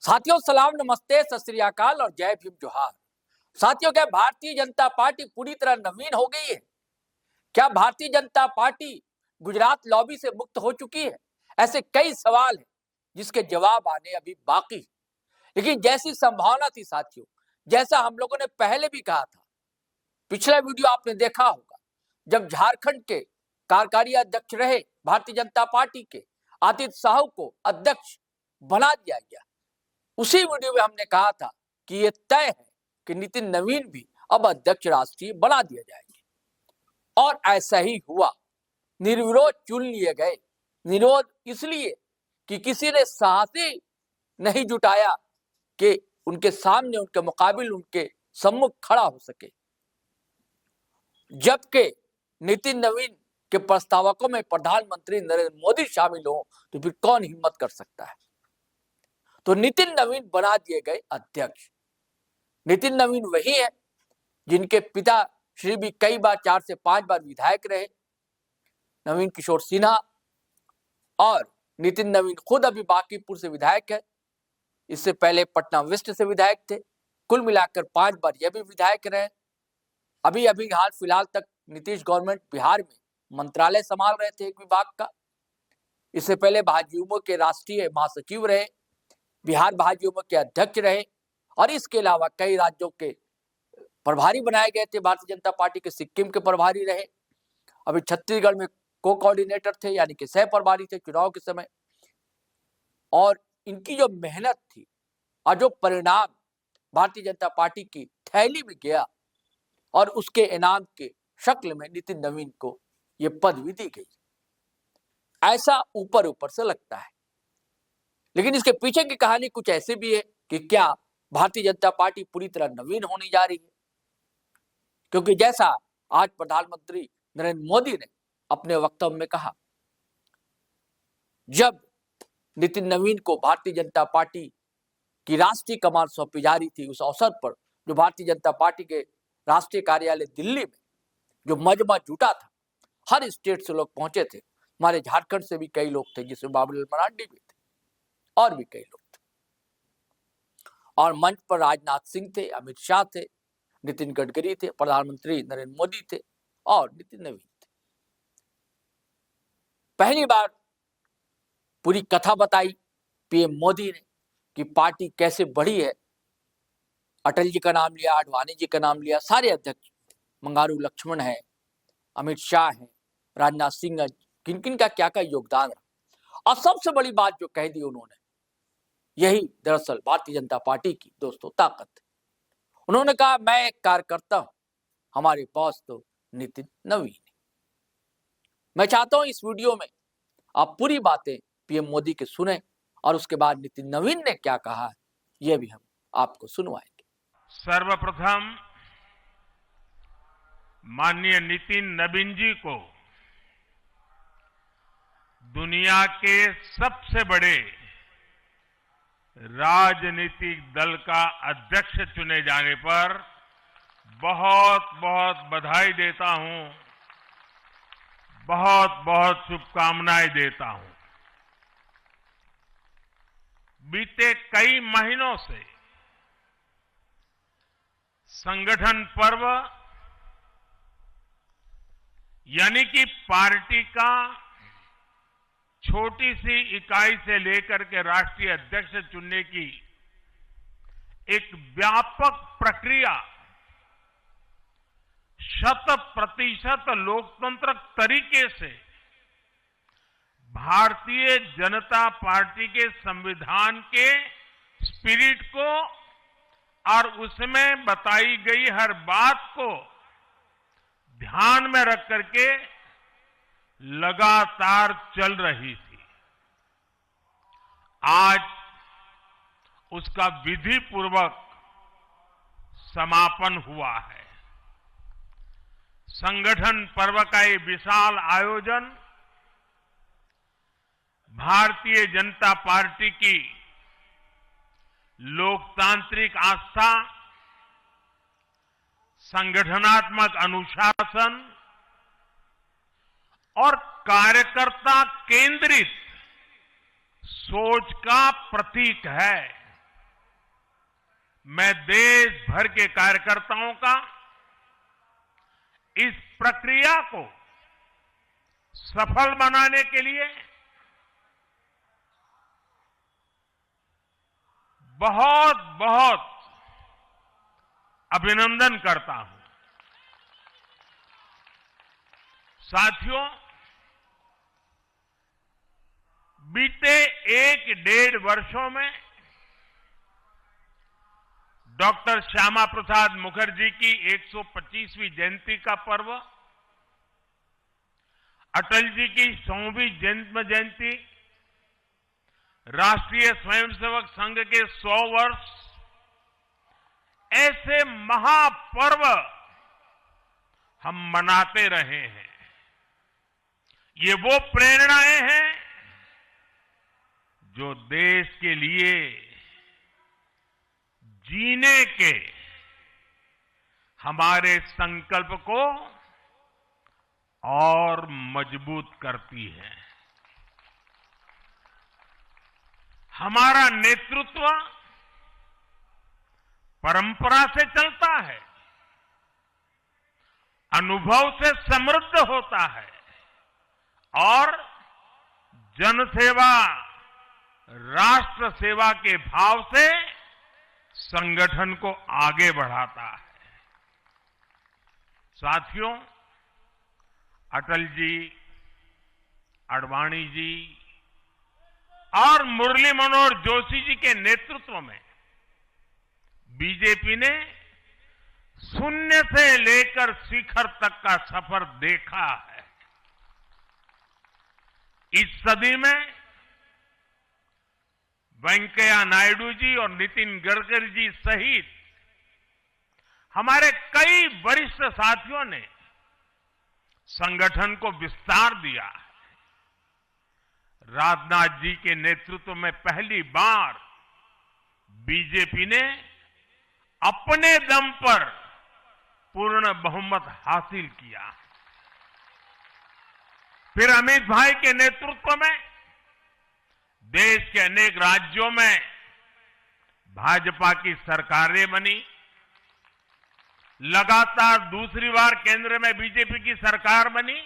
साथियों सलाम नमस्ते सत श्री अकाल और जय भीम जोहार। साथियों क्या भारतीय जनता पार्टी पूरी तरह नवीन हो गई है? क्या भारतीय जनता पार्टी गुजरात लॉबी से मुक्त हो चुकी है? ऐसे कई सवाल हैं जिसके जवाब आने अभी बाकी है। लेकिन जैसी संभावना थी साथियों, जैसा हम लोगों ने पहले भी कहा था, पिछला वीडियो आपने देखा होगा जब झारखंड के कार्यकारी अध्यक्ष रहे भारतीय जनता पार्टी के आदित्य साहू को अध्यक्ष बना दिया गया। उसी वीडियो में हमने कहा था कि यह तय है कि नितिन नवीन भी अब अध्यक्ष राष्ट्रीय बना दिए जाएंगे और ऐसा ही हुआ। निर्विरोध चुन लिए गए। निरोध इसलिए कि किसी ने साहस ही नहीं जुटाया कि उनके सामने, उनके मुकाबिल, उनके सम्मुख खड़ा हो सके। जबकि नितिन नवीन के प्रस्तावकों में प्रधानमंत्री नरेंद्र मोदी शामिल हो तो फिर कौन हिम्मत कर सकता है। तो नितिन नवीन बना दिए गए अध्यक्ष। नितिन नवीन वही है जिनके पिता श्री भी कई बार 4 से 5 बार विधायक रहे, नवीन किशोर सिन्हा, और नितिन नवीन खुद अभी बांकीपुर से विधायक है। इससे पहले पटना वेस्ट से विधायक थे। कुल मिलाकर 5 बार यह भी विधायक रहे। अभी हाल फिलहाल तक नीतीश गवर्नमेंट बिहार में मंत्रालय संभाल रहे थे, एक विभाग का। इससे पहले भाजयुमो के राष्ट्रीय महासचिव रहे, बिहार भाजयुमो के अध्यक्ष रहे और इसके अलावा कई राज्यों के प्रभारी बनाए गए थे। भारतीय जनता पार्टी के सिक्किम के प्रभारी रहे। अभी छत्तीसगढ़ में को कोऑर्डिनेटर थे, यानी कि सह प्रभारी थे चुनाव के समय। और इनकी जो मेहनत थी और जो परिणाम भारतीय जनता पार्टी की थैली में गया और उसके इनाम के शक्ल में नितिन नवीन को यह पदवी दी गई, ऐसा ऊपर ऊपर से लगता है। लेकिन इसके पीछे की कहानी कुछ ऐसी भी है कि क्या भारतीय जनता पार्टी पूरी तरह नवीन होने जा रही है? क्योंकि जैसा आज प्रधानमंत्री नरेंद्र मोदी ने अपने वक्तव्य में कहा, जब नितिन नवीन को भारतीय जनता पार्टी की राष्ट्रीय कमान सौंपी जा रही थी, उस अवसर पर जो भारतीय जनता पार्टी के राष्ट्रीय कार्यालय दिल्ली में जो मजमा जुटा था, हर स्टेट से लोग पहुंचे थे। हमारे झारखंड से भी कई लोग थे, जिसमें बाबूलाल मरांडी भी थे और भी कई लोग थे। और मंच पर राजनाथ सिंह थे, अमित शाह थे, नितिन गडकरी थे, प्रधानमंत्री नरेंद्र मोदी थे और नितिन नवीन थे। पहली बार पूरी कथा बताई पीएम मोदी ने कि पार्टी कैसे बढ़ी है। अटल जी का नाम लिया, आडवाणी जी का नाम लिया, सारे अध्यक्ष, मंगारू लक्ष्मण है, अमित शाह है, राजनाथ सिंह है, किन किन का क्या क्या योगदान रहा। और सबसे बड़ी बात जो कह दी उन्होंने, यही दरअसल भारतीय जनता पार्टी की दोस्तों ताकत है। उन्होंने कहा, मैं एक कार्यकर्ता हूं, हमारे बॉस तो नितिन नवीन है। मैं चाहता हूं इस वीडियो में आप पूरी बातें पीएम मोदी के सुने और उसके बाद नितिन नवीन ने क्या कहा है यह भी हम आपको सुनवाएंगे। सर्वप्रथम माननीय नितिन नवीन जी को दुनिया के सबसे बड़े राजनीतिक दल का अध्यक्ष चुने जाने पर बहुत बहुत बधाई देता हूं, बहुत बहुत शुभकामनाएं देता हूं। बीते कई महीनों से संगठन पर्व यानी कि पार्टी का छोटी सी इकाई से लेकर के राष्ट्रीय अध्यक्ष चुनने की एक व्यापक प्रक्रिया 100% लोकतंत्र तरीके से भारतीय जनता पार्टी के संविधान के स्पिरिट को और उसमें बताई गई हर बात को ध्यान में रख करके लगातार चल रही थी। आज उसका विधि पूर्वक समापन हुआ है। संगठन पर्व का ये विशाल आयोजन भारतीय जनता पार्टी की लोकतांत्रिक आस्था, संगठनात्मक अनुशासन और कार्यकर्ता केंद्रित सोच का प्रतीक है। मैं देश भर के कार्यकर्ताओं का इस प्रक्रिया को सफल बनाने के लिए बहुत बहुत अभिनंदन करता हूं। साथियों, बीते 1-1.5 वर्षों में डॉक्टर श्यामा प्रसाद मुखर्जी की 125वीं जयंती का पर्व, अटल जी की 100वीं जन्म जयंती, राष्ट्रीय स्वयंसेवक संघ के 100 वर्ष, ऐसे महापर्व हम मनाते रहे हैं। ये वो प्रेरणाएं हैं जो देश के लिए जीने के हमारे संकल्प को और मजबूत करती है। हमारा नेतृत्व परंपरा से चलता है, अनुभव से समृद्ध होता है और जनसेवा, राष्ट्र सेवा के भाव से संगठन को आगे बढ़ाता है। साथियों, अटल जी, आडवाणी जी और मुरली मनोहर जोशी जी के नेतृत्व में बीजेपी ने शून्य से लेकर शिखर तक का सफर देखा है। इस सदी में वेंकैया नायडू जी और नितिन गडकरी जी सहित हमारे कई वरिष्ठ साथियों ने संगठन को विस्तार दिया है। राजनाथ जी के नेतृत्व में पहली बार बीजेपी ने अपने दम पर पूर्ण बहुमत हासिल किया। फिर अमित भाई के नेतृत्व में देश के अनेक राज्यों में भाजपा की सरकारें बनी। लगातार दूसरी बार केंद्र में बीजेपी की सरकार बनी।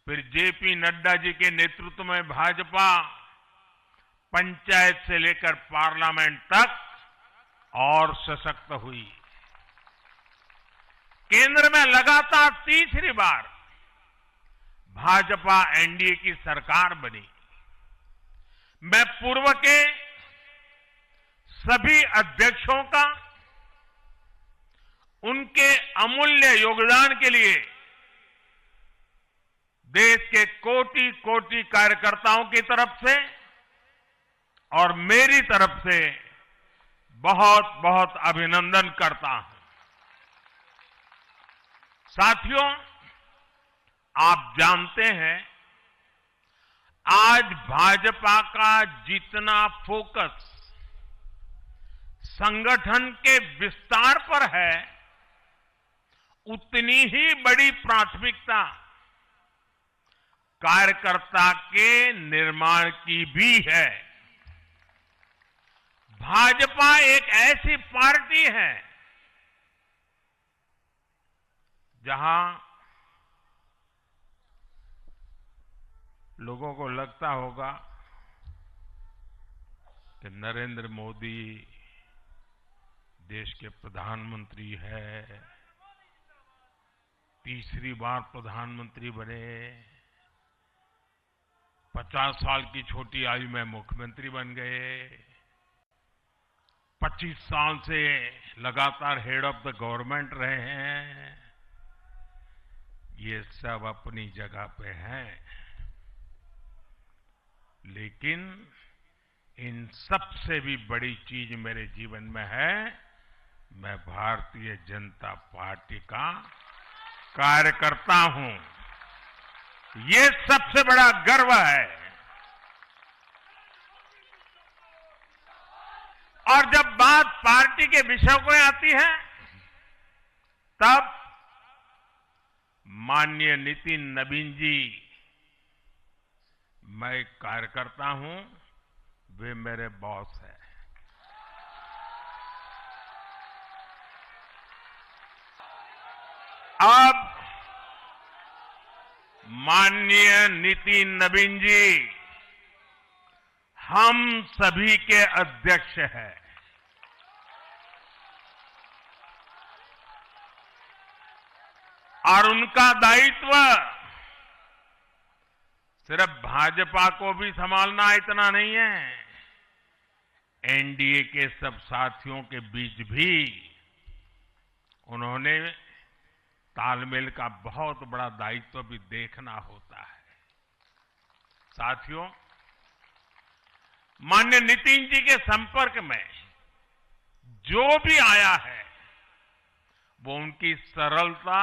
फिर जेपी नड्डा जी के नेतृत्व में भाजपा पंचायत से लेकर पार्लियामेंट तक और सशक्त हुई। केंद्र में लगातार तीसरी बार भाजपा एनडीए की सरकार बनी। मैं पूर्व के सभी अध्यक्षों का उनके अमूल्य योगदान के लिए देश के कोटि कोटि कार्यकर्ताओं की तरफ से और मेरी तरफ से बहुत बहुत अभिनंदन करता हूं। साथियों, आप जानते हैं आज भाजपा का जितना फोकस संगठन के विस्तार पर है, उतनी ही बड़ी प्राथमिकता कार्यकर्ता के निर्माण की भी है। भाजपा एक ऐसी पार्टी है जहां लोगों को लगता होगा कि नरेंद्र मोदी देश के प्रधानमंत्री है, तीसरी बार प्रधानमंत्री बने, 50 साल की छोटी आयु में मुख्यमंत्री बन गए, 25 साल से लगातार हेड ऑफ द गवर्नमेंट रहे हैं। ये सब अपनी जगह पे हैं, लेकिन इन सबसे भी बड़ी चीज मेरे जीवन में है, मैं भारतीय जनता पार्टी का कार्यकर्ता हूं। ये सबसे बड़ा गर्व है। और जब बात पार्टी के विषयों को आती है, तब माननीय नितिन नवीन जी, मैं एक कार्यकर्ता हूं, वे मेरे बॉस हैं। माननीय नितिन नवीन जी हम सभी के अध्यक्ष हैं। और उनका दायित्व सिर्फ भाजपा को भी संभालना इतना नहीं है, एनडीए के सब साथियों के बीच भी उन्होंने तालमेल का बहुत बड़ा दायित्व भी देखना होता है। साथियों, माननीय नितिन जी के संपर्क में जो भी आया है वो उनकी सरलता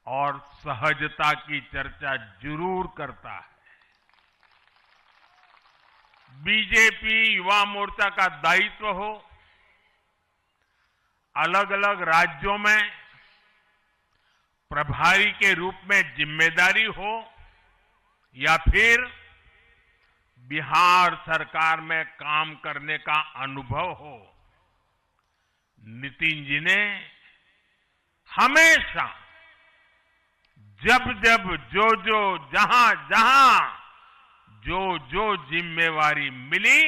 और सहजता की चर्चा जरूर करता है। बीजेपी युवा मोर्चा का दायित्व हो, अलग अलग राज्यों में प्रभारी के रूप में जिम्मेदारी हो या फिर बिहार सरकार में काम करने का अनुभव हो, नितिन जी ने हमेशा जब जब जो जहां जो जिम्मेवारी मिली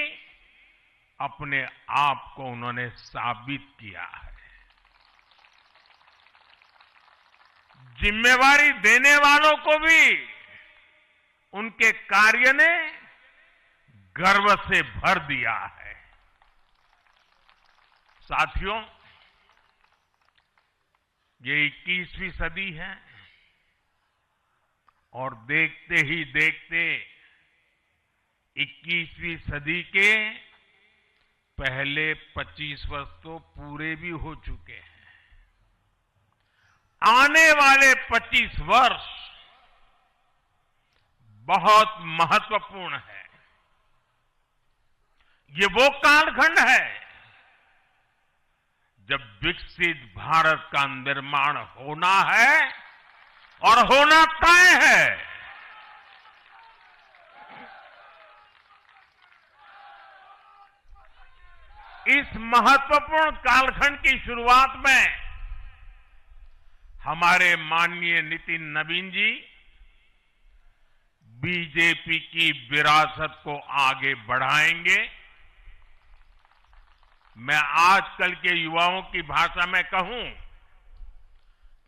अपने आप को उन्होंने साबित किया है। जिम्मेवारी देने वालों को भी उनके कार्य ने गर्व से भर दिया है। साथियों, ये 21वीं सदी है और देखते ही देखते 21वीं सदी के पहले 25 वर्ष तो पूरे भी हो चुके हैं। आने वाले 25 वर्ष बहुत महत्वपूर्ण है। ये वो कालखंड है जब विकसित भारत का निर्माण होना है और होना तय है। इस महत्वपूर्ण कालखंड की शुरुआत में हमारे माननीय नितिन नवीन जी बीजेपी की विरासत को आगे बढ़ाएंगे। मैं आजकल के युवाओं की भाषा में कहूं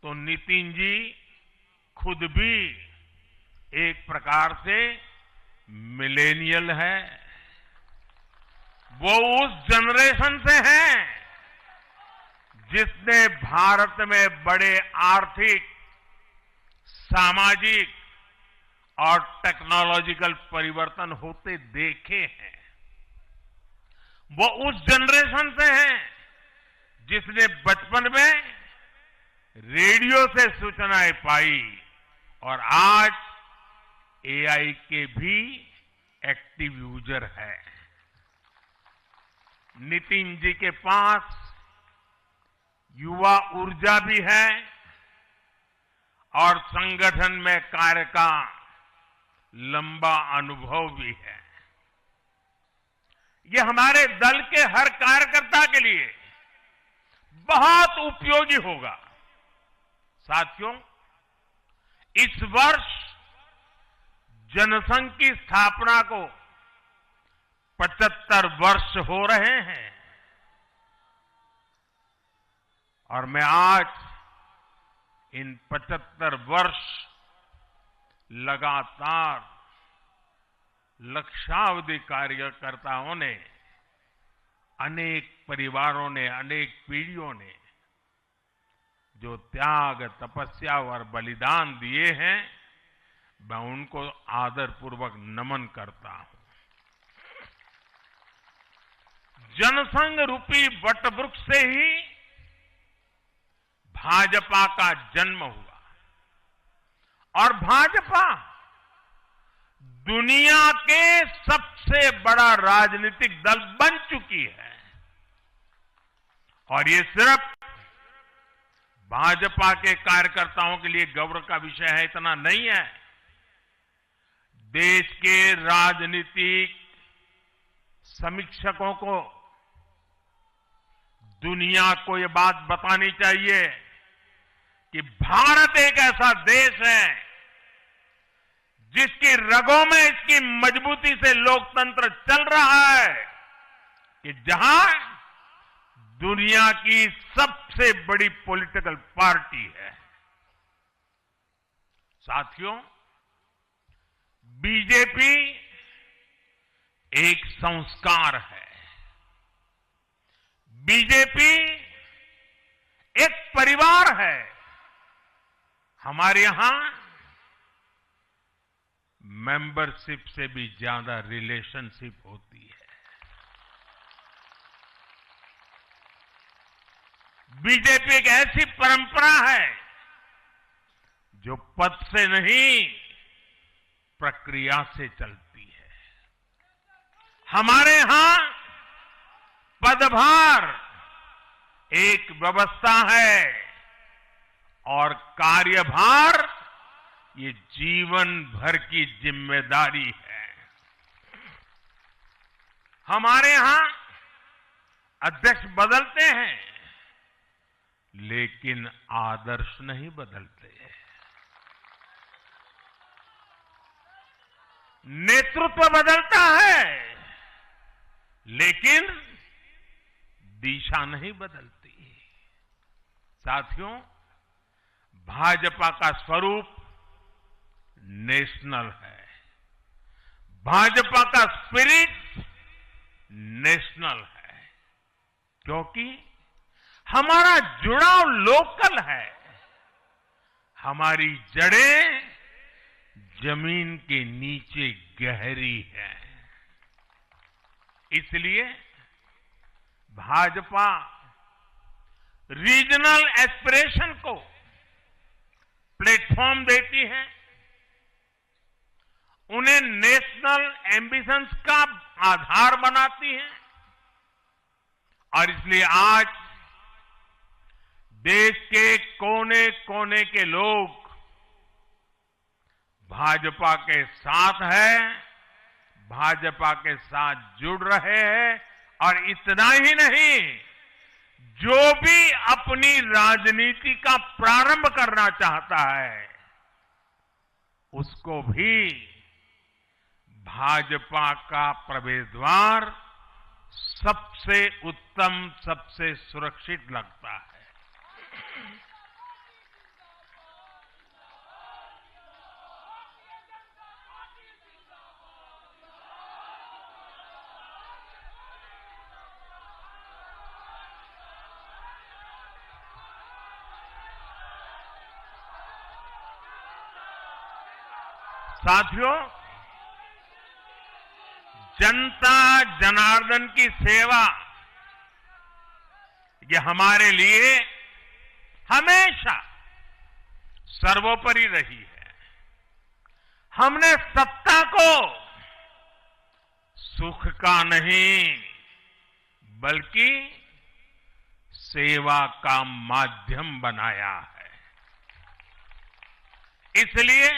तो नितिन जी खुद भी एक प्रकार से मिलेनियल है। वो उस जनरेशन से हैं जिसने भारत में बड़े आर्थिक, सामाजिक और टेक्नोलॉजिकल परिवर्तन होते देखे हैं। वो उस जनरेशन से हैं जिसने बचपन में रेडियो से सूचनाएं पाई और आज एआई के भी एक्टिव यूजर है। नितिन जी के पास युवा ऊर्जा भी है और संगठन में कार्य का लंबा अनुभव भी है। ये हमारे दल के हर कार्यकर्ता के लिए बहुत उपयोगी होगा। साथियों, इस वर्ष जनसंघ की स्थापना को 75 वर्ष हो रहे हैं और मैं आज इन 75 वर्ष लगातार लक्षावधि कार्यकर्ताओं ने, अनेक परिवारों ने, अनेक पीढ़ियों ने जो त्याग, तपस्या और बलिदान दिए हैं, मैं उनको आदरपूर्वक नमन करता हूं। जनसंघ रूपी वटवृक्ष से ही भाजपा का जन्म हुआ और भाजपा दुनिया के सबसे बड़ा राजनीतिक दल बन चुकी है। और ये सिर्फ भाजपा के कार्यकर्ताओं के लिए गौरव का विषय है इतना नहीं है। देश के राजनीतिक समीक्षकों को, दुनिया को ये बात बतानी चाहिए कि भारत एक ऐसा देश है जिसकी रगों में इसकी मजबूती से लोकतंत्र चल रहा है, कि जहां दुनिया की सबसे बड़ी पॉलिटिकल पार्टी है। साथियों, बीजेपी एक संस्कार है। बीजेपी एक परिवार है। हमारे यहां मेंबरशिप से भी ज्यादा रिलेशनशिप होती है। बीजेपी एक ऐसी परंपरा है जो पद से नहीं, प्रक्रिया से चलती है। हमारे यहां पदभार एक व्यवस्था है और कार्यभार ये जीवन भर की जिम्मेदारी है। हमारे यहां अध्यक्ष बदलते हैं, लेकिन आदर्श नहीं बदलते। नेतृत्व बदलता है, लेकिन दिशा नहीं बदलती। साथियों, भाजपा का स्वरूप नेशनल है। भाजपा का स्पिरिट नेशनल है, क्योंकि हमारा जुड़ाव लोकल है। हमारी जड़ें जमीन के नीचे गहरी है। इसलिए भाजपा रीजनल एस्पिरेशन को प्लेटफॉर्म देती है, उन्हें नेशनल एम्बिशंस का आधार बनाती है। और इसलिए आज देश के कोने कोने के लोग भाजपा के साथ हैं, भाजपा के साथ जुड़ रहे हैं। और इतना ही नहीं, जो भी अपनी राजनीति का प्रारंभ करना चाहता है, उसको भी भाजपा का प्रवेश द्वार सबसे उत्तम, सबसे सुरक्षित लगता है। साथियों, जनता जनार्दन की सेवा ये हमारे लिए हमेशा सर्वोपरि रही है। हमने सत्ता को सुख का नहीं, बल्कि सेवा का माध्यम बनाया है। इसलिए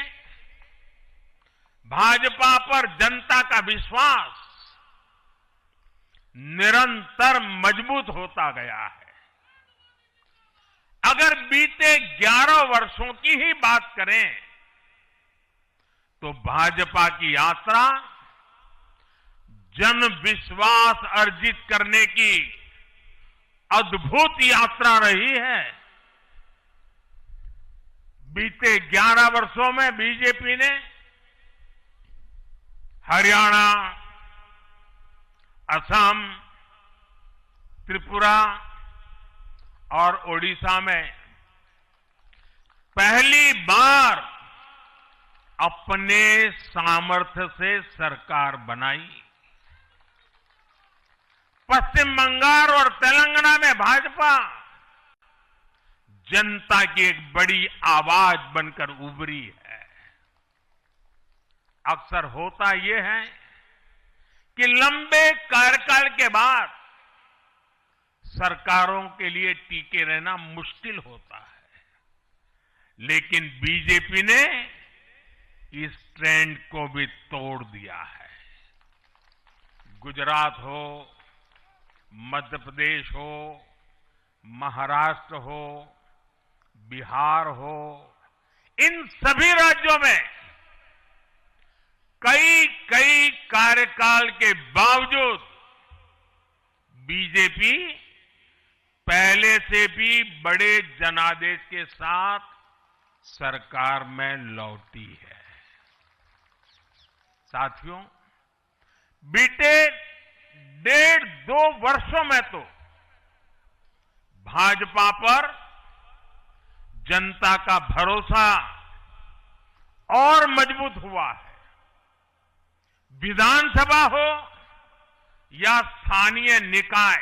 भाजपा पर जनता का विश्वास निरंतर मजबूत होता गया है। अगर बीते 11 वर्षों की ही बात करें, तो भाजपा की यात्रा जन विश्वास अर्जित करने की अद्भुत यात्रा रही है। बीते 11 वर्षों में बीजेपी ने हरियाणा, असम, त्रिपुरा और ओडिशा में पहली बार अपने सामर्थ्य से सरकार बनाई। पश्चिम बंगाल और तेलंगाना में भाजपा जनता की एक बड़ी आवाज बनकर उभरी है। अक्सर होता यह है कि लंबे कार्यकाल के बाद सरकारों के लिए टिके रहना मुश्किल होता है, लेकिन बीजेपी ने इस ट्रेंड को भी तोड़ दिया है। गुजरात हो, मध्य प्रदेश हो, महाराष्ट्र हो, बिहार हो, इन सभी राज्यों में कई कई कार्यकाल के बावजूद बीजेपी पहले से भी बड़े जनादेश के साथ सरकार में लौटी है। साथियों, बीते 1.5-2 वर्षों में तो भाजपा पर जनता का भरोसा और मजबूत हुआ है। विधानसभा हो या स्थानीय निकाय,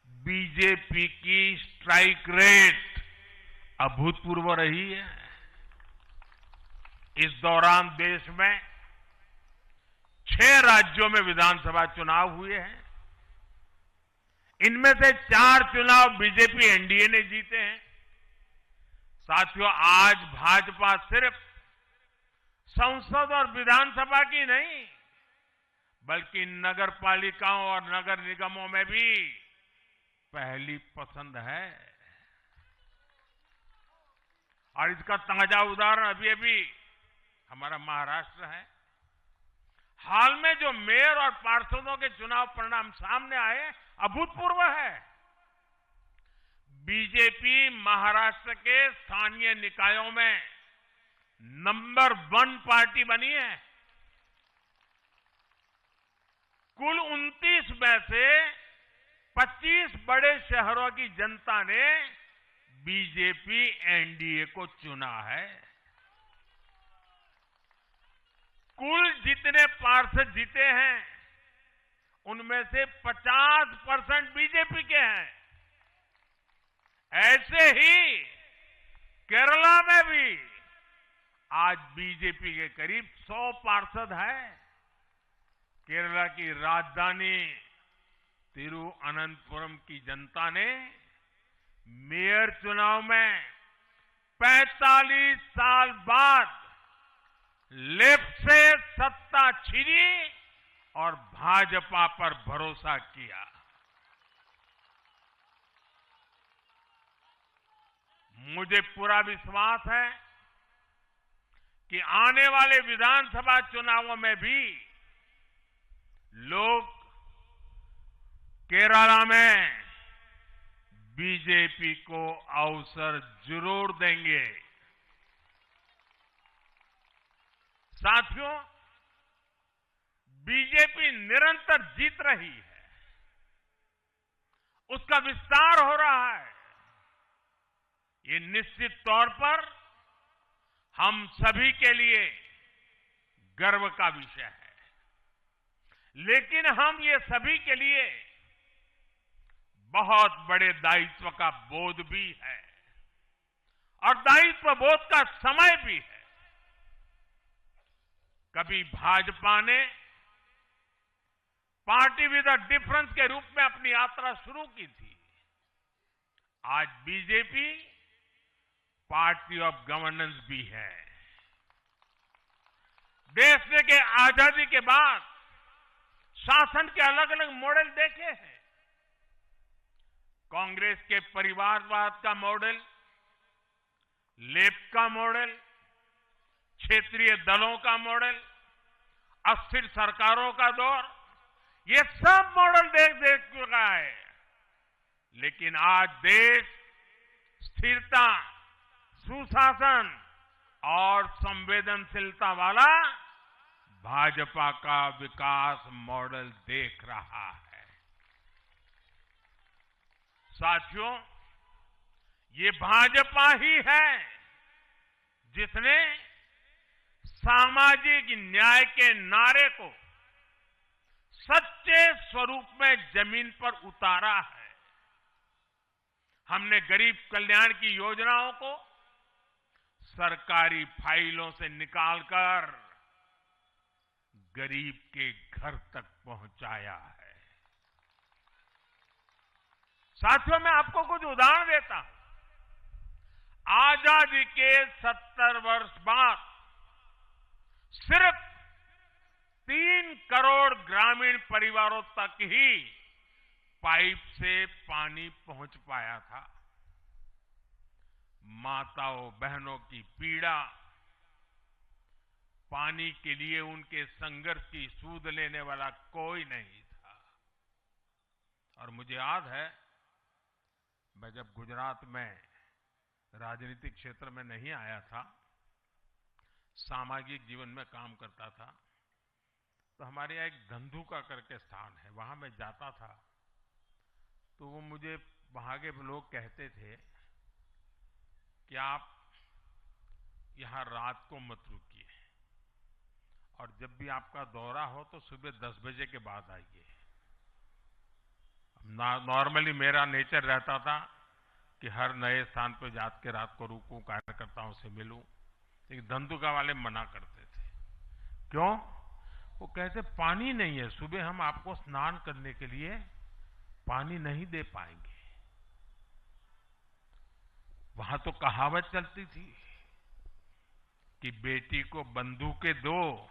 बीजेपी की स्ट्राइक रेट अभूतपूर्व रही है। इस दौरान देश में 6 राज्यों में विधानसभा चुनाव हुए हैं। इनमें से 4 चुनाव बीजेपी एनडीए ने जीते हैं। साथियों, आज भाजपा सिर्फ संसद और विधानसभा की नहीं, बल्कि नगर पालिकाओं और नगर निगमों में भी पहली पसंद है। और इसका ताजा उदाहरण अभी अभी हमारा महाराष्ट्र है। हाल में जो मेयर और पार्षदों के चुनाव परिणाम सामने आए, अभूतपूर्व है। बीजेपी महाराष्ट्र के स्थानीय निकायों में नंबर 1 पार्टी बनी है। कुल 29 में से 25 बड़े शहरों की जनता ने बीजेपी एनडीए को चुना है। कुल जितने पार्षद जीते हैं, उनमें से 50% बीजेपी के हैं। ऐसे ही केरला में भी आज बीजेपी के करीब 100 पार्षद हैं। केरला की राजधानी तिरुअनंतपुरम की जनता ने मेयर चुनाव में 45 साल बाद लेफ्ट से सत्ता छीनी और भाजपा पर भरोसा किया। मुझे पूरा विश्वास है कि आने वाले विधानसभा चुनावों में भी लोग केरला में बीजेपी को अवसर जरूर देंगे। साथियों, बीजेपी निरंतर जीत रही है, उसका विस्तार हो रहा है। ये निश्चित तौर पर हम सभी के लिए गर्व का विषय है। लेकिन हम ये सभी के लिए बहुत बड़े दायित्व का बोध भी है और दायित्व बोध का समय भी है। कभी भाजपा ने पार्टी विद अ डिफरेंस के रूप में अपनी यात्रा शुरू की थी। आज बीजेपी पार्टी ऑफ गवर्नेंस भी है। देश के आजादी के बाद शासन के अलग अलग मॉडल देखे हैं। कांग्रेस के परिवारवाद का मॉडल, लेफ्ट का मॉडल, क्षेत्रीय दलों का मॉडल, अस्थिर सरकारों का दौर, ये सब मॉडल देख चुका है। लेकिन आज देश स्थिरता, सुशासन और संवेदनशीलता वाला भाजपा का विकास मॉडल देख रहा है। साथियों, ये भाजपा ही है जिसने सामाजिक न्याय के नारे को सच्चे स्वरूप में जमीन पर उतारा है। हमने गरीब कल्याण की योजनाओं को सरकारी फाइलों से निकालकर गरीब के घर तक पहुंचाया है। साथियों, मैं आपको कुछ उदाहरण देता हूं। आजादी के 70 वर्ष बाद सिर्फ 3 करोड़ ग्रामीण परिवारों तक ही पाइप से पानी पहुंच पाया था। माताओं बहनों की पीड़ा, पानी के लिए उनके संघर्ष की सूध लेने वाला कोई नहीं था। और मुझे याद है, मैं जब गुजरात में राजनीतिक क्षेत्र में नहीं आया था, सामाजिक जीवन में काम करता था, तो हमारे यहाँ एक धंधुका करके स्थान है, वहां मैं जाता था। तो वो मुझे वहां के लोग कहते थे कि आप यहां रात को मत रुकिए, और जब भी आपका दौरा हो तो सुबह 10 बजे के बाद आइए। नॉर्मली मेरा नेचर रहता था कि हर नए स्थान पर जात के रात को रुकूं, कार्यकर्ताओं से मिलूं, लेकिन धंधुका वाले मना करते थे। क्यों? वो कहते पानी नहीं है, सुबह हम आपको स्नान करने के लिए पानी नहीं दे पाएंगे। वहां तो कहावत चलती थी कि बेटी को बंदूकें दो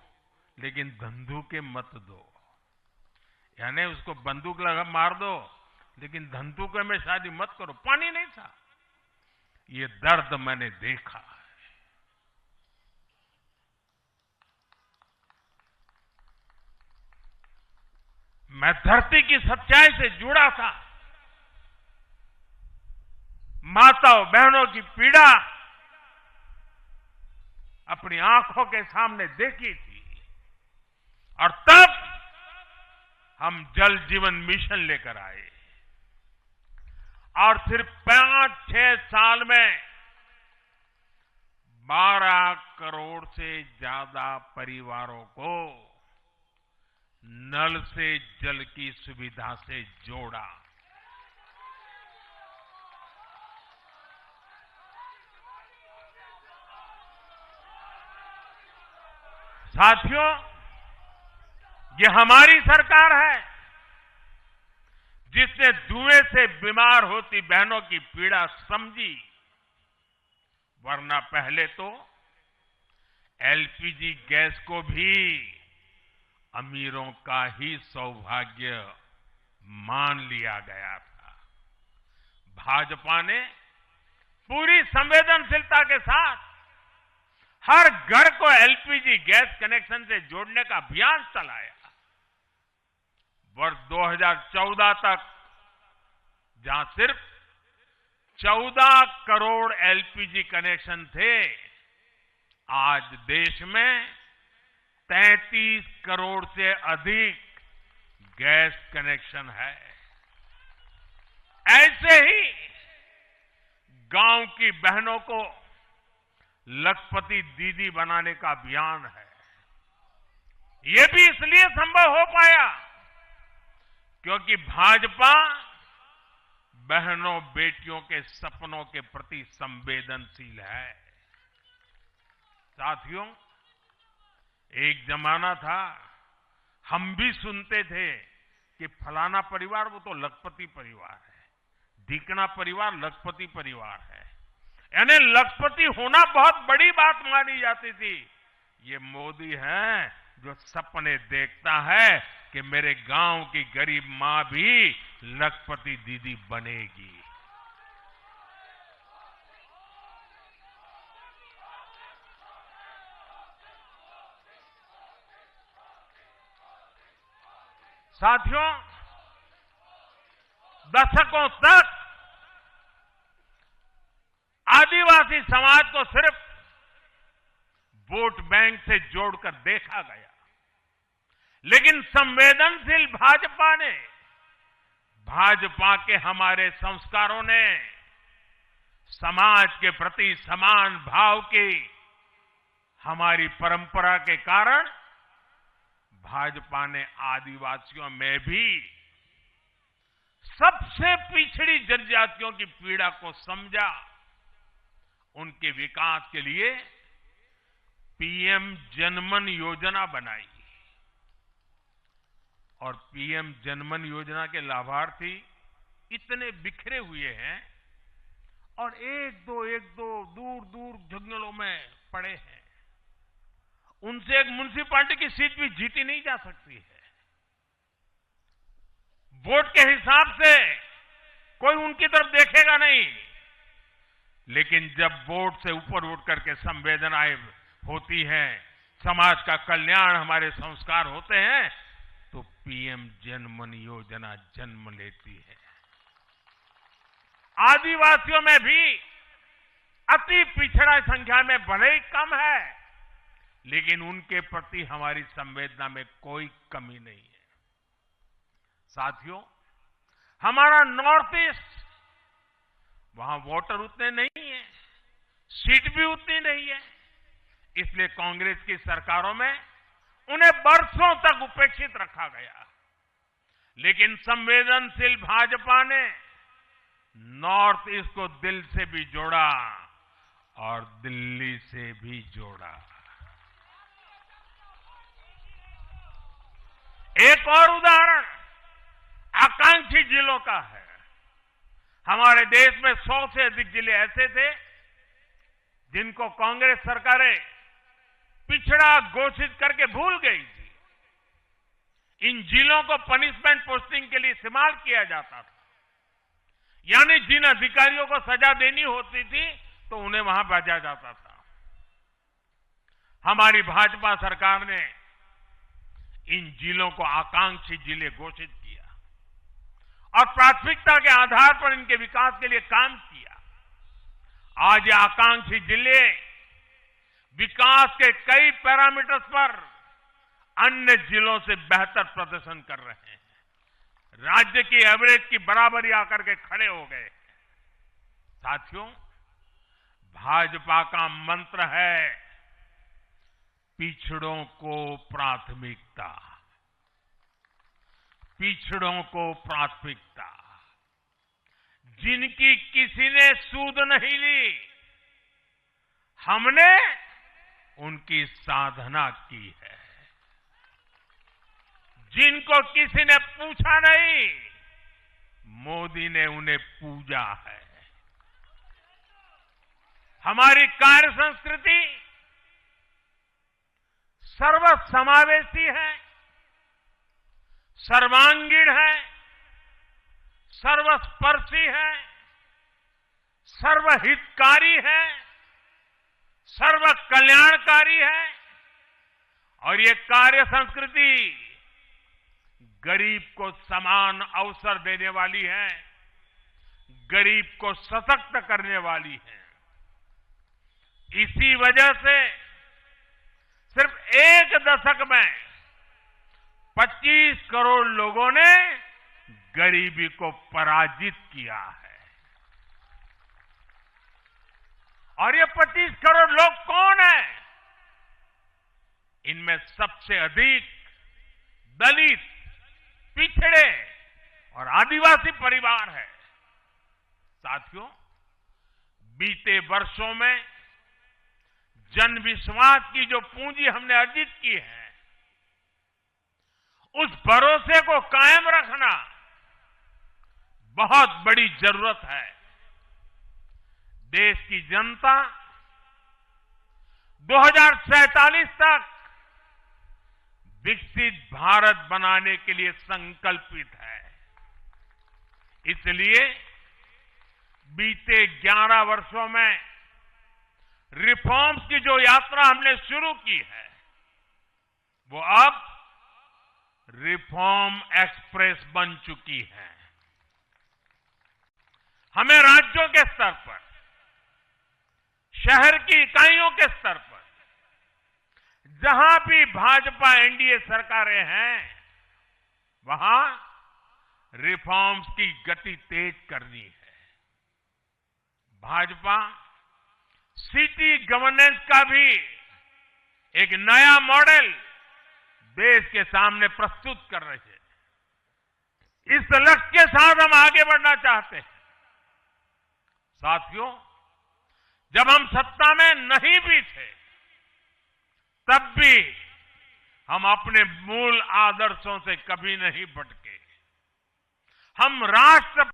लेकिन धंधुके मत दो, यानी उसको बंदूक लगा मार दो लेकिन धंधुके में शादी मत करो। पानी नहीं था। ये दर्द मैंने देखा है। मैं धरती की सच्चाई से जुड़ा था। माताओं बहनों की पीड़ा अपनी आंखों के सामने देखी थी, और तब हम जल जीवन मिशन लेकर आए, और सिर्फ 5-6 साल में 12 करोड़ से ज्यादा परिवारों को नल से जल की सुविधा से जोड़ा। साथियों, ये हमारी सरकार है जिसने धुएं से बीमार होती बहनों की पीड़ा समझी, वरना पहले तो एलपीजी गैस को भी अमीरों का ही सौभाग्य मान लिया गया था। भाजपा ने पूरी संवेदनशीलता के साथ हर घर को एलपीजी गैस कनेक्शन से जोड़ने का अभियान चलाया। वर्ष 2014 तक जहां सिर्फ 14 करोड़ एलपीजी कनेक्शन थे, आज देश में 33 करोड़ से अधिक गैस कनेक्शन है। ऐसे ही गांव की बहनों को लखपति दीदी बनाने का अभियान है। ये भी इसलिए संभव हो पाया क्योंकि भाजपा बहनों बेटियों के सपनों के प्रति संवेदनशील है। साथियों, एक जमाना था हम भी सुनते थे कि फलाना परिवार वो तो लखपति परिवार है, ढीकना परिवार लखपति परिवार है, यानी लखपति होना बहुत बड़ी बात मानी जाती थी। ये मोदी है जो सपने देखता है कि मेरे गांव की गरीब मां भी लखपति दीदी बनेगी। साथियों, दशकों तक आदिवासी समाज को सिर्फ वोट बैंक से जोड़कर देखा गया, लेकिन संवेदनशील भाजपा ने, भाजपा के हमारे संस्कारों ने समाज के प्रति समान भाव की हमारी परंपरा के कारण भाजपा ने आदिवासियों में भी सबसे पिछड़ी जनजातियों की पीड़ा को समझा। उनके विकास के लिए पीएम जनमन योजना बनाई, और पीएम जनमन योजना के लाभार्थी इतने बिखरे हुए हैं और एक दो दूर दूर जंगलों में पड़े हैं। उनसे एक म्युनिसिपैलिटी की सीट भी जीती नहीं जा सकती है। वोट के हिसाब से कोई उनकी तरफ देखेगा नहीं, लेकिन जब वोट से ऊपर उठ करके संवेदनाएं होती हैं, समाज का कल्याण हमारे संस्कार होते हैं तो पीएम जनमन योजना जन्म लेती है। आदिवासियों में भी अति पिछड़ा संख्या में भले ही कम है, लेकिन उनके प्रति हमारी संवेदना में कोई कमी नहीं है। साथियों, हमारा नॉर्थ ईस्ट, वहां वोटर उतने नहीं है, सीट भी उतनी नहीं है, इसलिए कांग्रेस की सरकारों में उन्हें वर्षों तक उपेक्षित रखा गया। लेकिन संवेदनशील भाजपा ने नॉर्थ ईस्ट को दिल से भी जोड़ा और दिल्ली से भी जोड़ा। एक और उदाहरण आकांक्षी जिलों का है। हमारे देश में 100 से अधिक जिले ऐसे थे जिनको कांग्रेस सरकारें पिछड़ा घोषित करके भूल गई थी। इन जिलों को पनिशमेंट पोस्टिंग के लिए इस्तेमाल किया जाता था, यानी जिन अधिकारियों को सजा देनी होती थी तो उन्हें वहां भेजा जाता था। हमारी भाजपा सरकार ने इन जिलों को आकांक्षी जिले घोषित किया और प्राथमिकता के आधार पर इनके विकास के लिए काम किया। आज ये आकांक्षी जिले विकास के कई पैरामीटर्स पर अन्य जिलों से बेहतर प्रदर्शन कर रहे हैं, राज्य की एवरेज की बराबरी आकर के खड़े हो गए। साथियों, भाजपा का मंत्र है पिछड़ों को प्राथमिकता, पिछड़ों को प्राथमिकता। जिनकी किसी ने सूद नहीं ली, हमने उनकी साधना की है। जिनको किसी ने पूछा नहीं, मोदी ने उन्हें पूजा है। हमारी कार्य संस्कृति सर्वसमावेशी है, सर्वांगीण है, सर्वस्पर्शी है, सर्वहितकारी है, सर्व कल्याणकारी है। और ये कार्य संस्कृति गरीब को समान अवसर देने वाली है, गरीब को सशक्त करने वाली है। इसी वजह से सिर्फ एक दशक में 25 करोड़ लोगों ने गरीबी को पराजित किया है। और ये 25 करोड़ लोग कौन हैं? इनमें सबसे अधिक दलित, पिछड़े और आदिवासी परिवार है। साथियों, बीते वर्षों में जन विश्वास की जो पूंजी हमने अर्जित की है, उस भरोसे को कायम रखना बहुत बड़ी जरूरत है। देश की जनता 2047 तक विकसित भारत बनाने के लिए संकल्पित है। इसलिए बीते 11 वर्षों में रिफॉर्म्स की जो यात्रा हमने शुरू की है, वो अब रिफॉर्म एक्सप्रेस बन चुकी है। हमें राज्यों के स्तर पर, शहर की इकाइयों के स्तर पर, जहां भी भाजपा एनडीए सरकारें हैं, वहां रिफॉर्म्स की गति तेज करनी है। भाजपा सिटी गवर्नेंस का भी एक नया मॉडल देश के सामने प्रस्तुत कर रही है। इस लक्ष्य के साथ हम आगे बढ़ना चाहते हैं। साथियों, जब हम सत्ता में नहीं भी थे, तब भी हम अपने मूल आदर्शों से कभी नहीं भटके। हम राष्ट्र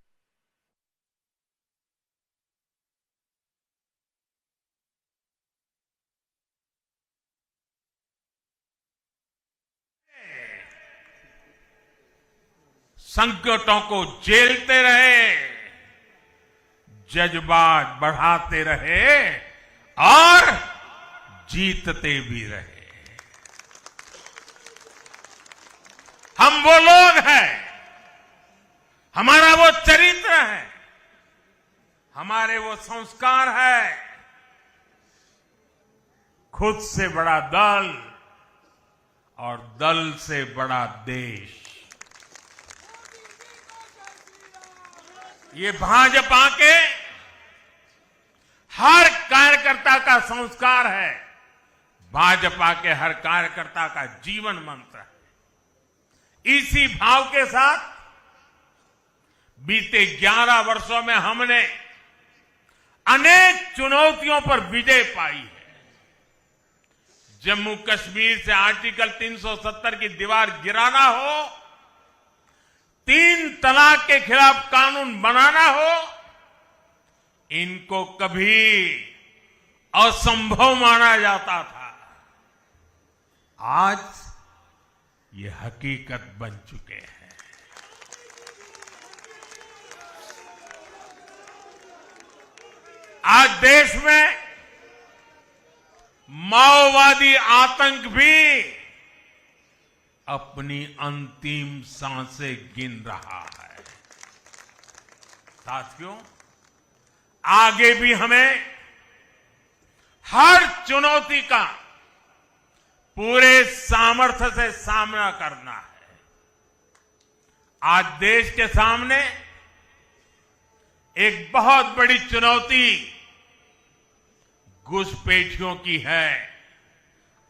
संकटों को झेलते रहे, जज्बात बढ़ाते रहे और जीतते भी रहे। हम वो लोग हैं, हमारा वो चरित्र है, हमारे वो संस्कार है। खुद से बड़ा दल और दल से बड़ा देश, ये भाजपा के हर कार्यकर्ता का संस्कार है, भाजपा के हर कार्यकर्ता का जीवन मंत्र है। इसी भाव के साथ बीते 11 वर्षों में हमने अनेक चुनौतियों पर विजय पाई है। जम्मू कश्मीर से आर्टिकल 370 की दीवार गिराना हो, 3 तलाक के खिलाफ कानून बनाना हो, इनको कभी असंभव माना जाता था। आज ये हकीकत बन चुके हैं। आज देश में माओवादी आतंक भी अपनी अंतिम सांसें गिन रहा है। साथियों, आगे भी हमें हर चुनौती का पूरे सामर्थ्य से सामना करना है। आज देश के सामने एक बहुत बड़ी चुनौती घुसपैठियों की है,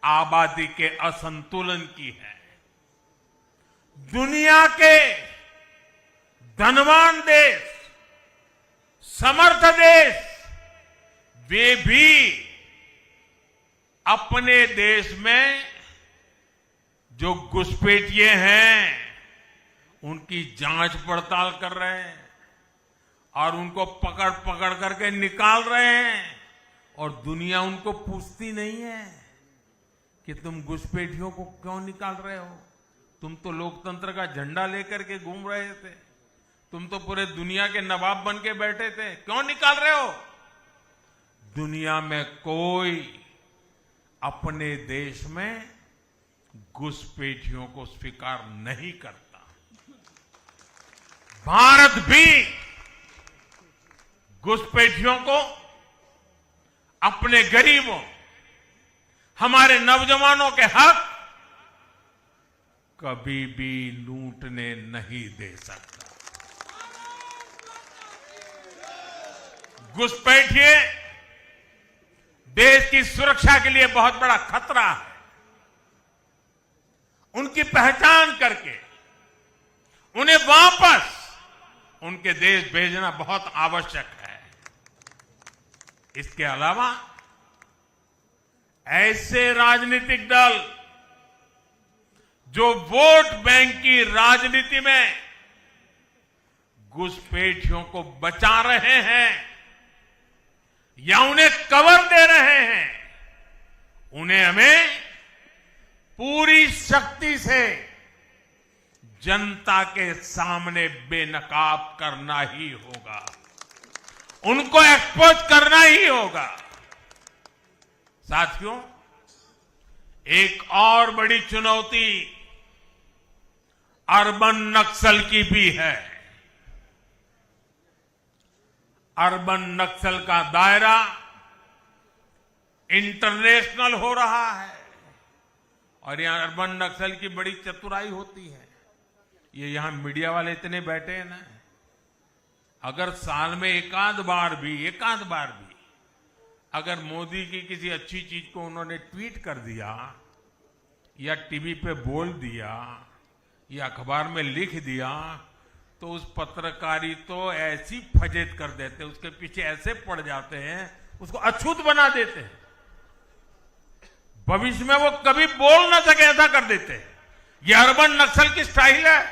आबादी के असंतुलन की है। दुनिया के धनवान देश, समर्थ देश, वे भी अपने देश में जो घुसपैठिए हैं उनकी जांच पड़ताल कर रहे हैं और उनको पकड़ पकड़ करके निकाल रहे हैं, और दुनिया उनको पूछती नहीं है कि तुम घुसपैठियों को क्यों निकाल रहे हो। तुम तो लोकतंत्र का झंडा लेकर के घूम रहे थे, तुम तो पूरे दुनिया के नवाब बन के बैठे थे, क्यों निकाल रहे हो। दुनिया में कोई अपने देश में घुसपैठियों को स्वीकार नहीं करता। भारत भी घुसपैठियों को अपने गरीबों, हमारे नौजवानों के हक कभी भी लूटने नहीं दे सकता। घुसपैठिए देश की सुरक्षा के लिए बहुत बड़ा खतरा है। उनकी पहचान करके उन्हें वापस उनके देश भेजना बहुत आवश्यक है। इसके अलावा ऐसे राजनीतिक दल जो वोट बैंक की राजनीति में घुसपैठियों को बचा रहे हैं या उन्हें कवर दे रहे हैं, उन्हें हमें पूरी शक्ति से जनता के सामने बेनकाब करना ही होगा, उनको एक्सपोज करना ही होगा। साथियों, एक और बड़ी चुनौती अर्बन नक्सल की भी है। अर्बन नक्सल का दायरा इंटरनेशनल हो रहा है और यहां अर्बन नक्सल की बड़ी चतुराई होती है। ये यहां मीडिया वाले इतने बैठे हैं ना, अगर साल में एकाध बार भी अगर मोदी की किसी अच्छी चीज को उन्होंने ट्वीट कर दिया या टीवी पे बोल दिया या अखबार में लिख दिया, तो उस पत्रकारी तो ऐसी फजेत कर देते, उसके पीछे ऐसे पड़ जाते हैं, उसको अछूत बना देते हैं, भविष्य में वो कभी बोल ना सके ऐसा कर देते हैं। ये अर्बन नक्सल की स्टाइल है।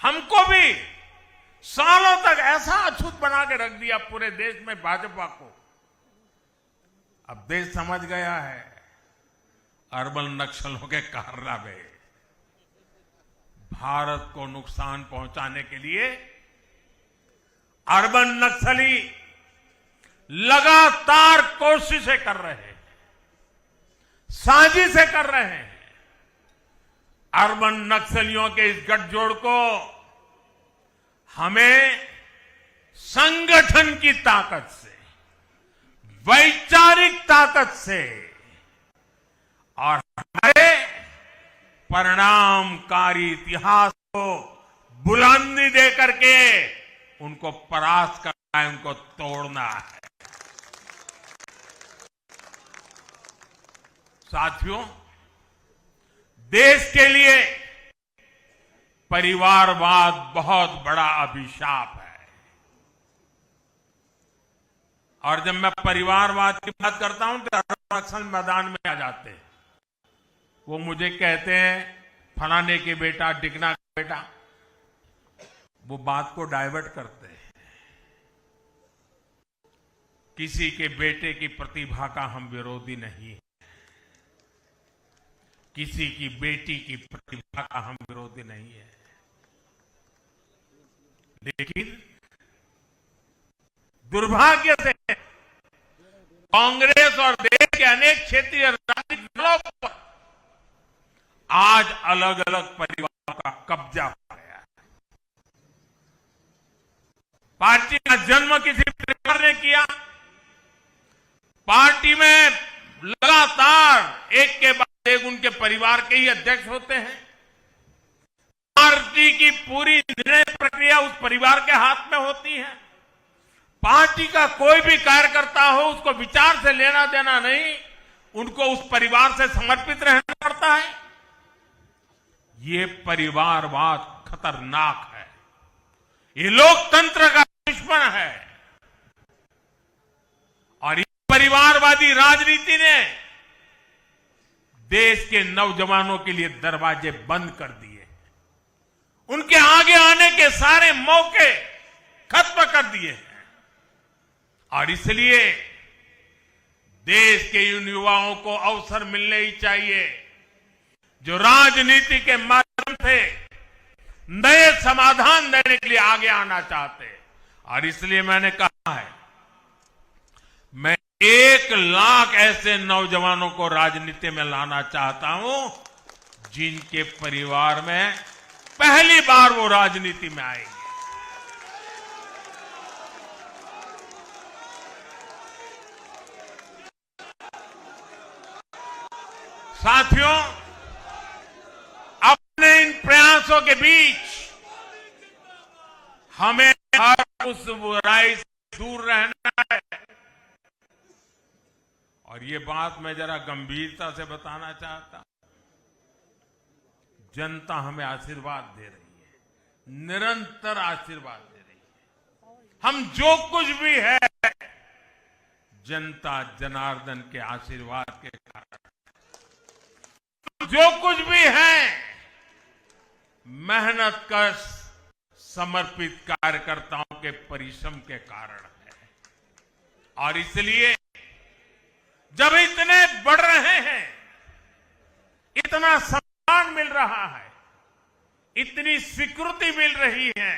हमको भी सालों तक ऐसा अछूत बना के रख दिया पूरे देश में भाजपा को। अब देश समझ गया है अर्बन नक्सलों के कारनामे। भारत को नुकसान पहुंचाने के लिए अर्बन नक्सली लगातार कोशिशें कर रहे हैं, साजिशें कर रहे हैं। अर्बन नक्सलियों के इस गठजोड़ को हमें संगठन की ताकत से, वैचारिक ताकत से और हमारे परिणामकारी इतिहास को बुलंदी दे करके उनको परास्त करना है, उनको तोड़ना है। साथियों, देश के लिए परिवारवाद बहुत बड़ा अभिशाप है। और जब मैं परिवारवाद की बात करता हूं तो अक्सर मैदान में आ जाते हैं। वो मुझे कहते हैं फलाने के बेटा, डिगना का बेटा। वो बात को डाइवर्ट करते हैं। किसी के बेटे की प्रतिभा का हम विरोधी नहीं है, किसी की बेटी की प्रतिभा का हम विरोधी नहीं है, लेकिन दुर्भाग्य से कांग्रेस और देश के अनेक क्षेत्रीय राजनीतिक दलों पर आज अलग अलग परिवारों का कब्जा हो गया है। पार्टी का जन्म किसी परिवार ने किया, पार्टी में लगातार एक के बाद एक उनके परिवार के ही अध्यक्ष होते हैं। पार्टी की पूरी निर्णय प्रक्रिया उस परिवार के हाथ में होती है। पार्टी का कोई भी कार्यकर्ता हो, उसको विचार से लेना देना नहीं, उनको उस परिवार से समर्पित रहना पड़ता है। ये परिवारवाद खतरनाक है, ये लोकतंत्र का दुश्मन है। और इस परिवारवादी राजनीति ने देश के नौजवानों के लिए दरवाजे बंद कर दिए, उनके आगे आने के सारे मौके खत्म कर दिए हैं। और इसलिए देश के इन युवाओं को अवसर मिलने ही चाहिए जो राजनीति के माध्यम से नए समाधान देने के लिए आगे आना चाहते हैं। और इसलिए मैंने कहा है, मैं 1 लाख ऐसे नौजवानों को राजनीति में लाना चाहता हूं जिनके परिवार में पहली बार वो राजनीति में आएंगे। साथियों, अपने इन प्रयासों के बीच हमें हर उस बुराई से दूर रहना है। और ये बात मैं जरा गंभीरता से बताना चाहता हूं। जनता हमें आशीर्वाद दे रही है, निरंतर आशीर्वाद दे रही है। हम जो कुछ भी है, जनता जनार्दन के आशीर्वाद के कारण। जो कुछ भी है, मेहनत कश समर्पित कार्यकर्ताओं के परिश्रम के कारण है। और इसलिए जब इतने बढ़ रहे हैं, इतना सम्मान मिल रहा है, इतनी स्वीकृति मिल रही है,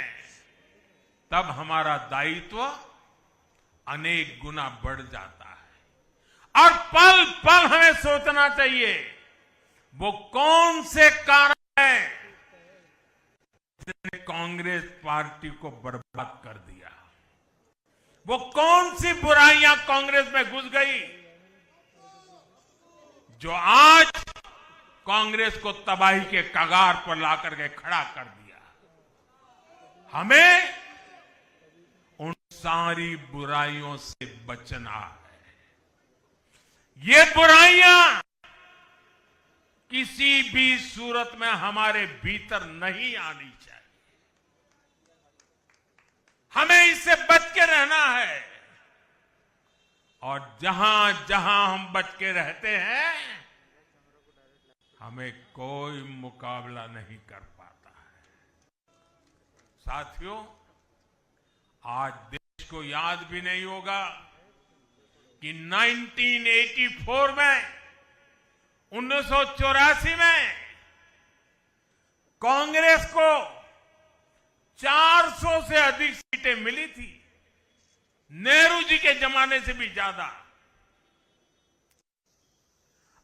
तब हमारा दायित्व अनेक गुना बढ़ जाता है। और पल पल हमें सोचना चाहिए, वो कौन से कारण हैं जिसने कांग्रेस पार्टी को बर्बाद कर दिया। वो कौन सी बुराइयां कांग्रेस में घुस गई जो आज कांग्रेस को तबाही के कगार पर लाकर के खड़ा कर दिया। हमें उन सारी बुराइयों से बचना है। ये बुराइयां किसी भी सूरत में हमारे भीतर नहीं आनी चाहिए। हमें इससे बच के रहना है। और जहां जहां हम बच के रहते हैं, हमें कोई मुकाबला नहीं कर पाता है। साथियों, आज देश को याद भी नहीं होगा कि 1984 में 1984 में कांग्रेस को 400 से अधिक सीटें मिली थी, नेहरू जी के जमाने से भी ज्यादा।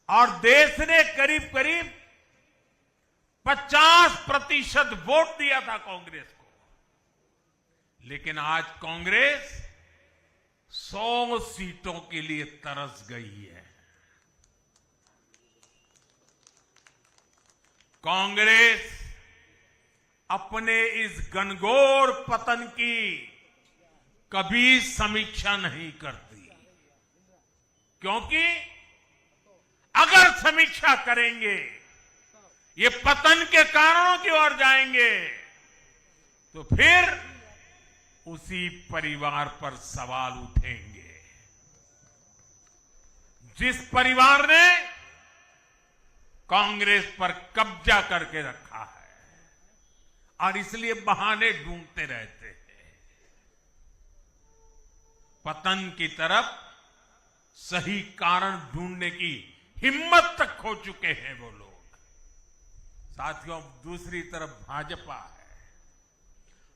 और देश ने करीब करीब 50% वोट दिया था कांग्रेस को, लेकिन आज कांग्रेस 100 सीटों के लिए तरस गई है। कांग्रेस अपने इस घनघोर पतन की कभी समीक्षा नहीं करती, क्योंकि अगर समीक्षा करेंगे, ये पतन के कारणों की ओर जाएंगे, तो फिर उसी परिवार पर सवाल उठेंगे। जिस परिवार ने कांग्रेस पर कब्जा करके रखा है और इसलिए बहाने ढूंढते रहते हैं, पतन की तरफ सही कारण ढूंढने की हिम्मत तक खो चुके हैं वो लोग। साथियों, दूसरी तरफ भाजपा है।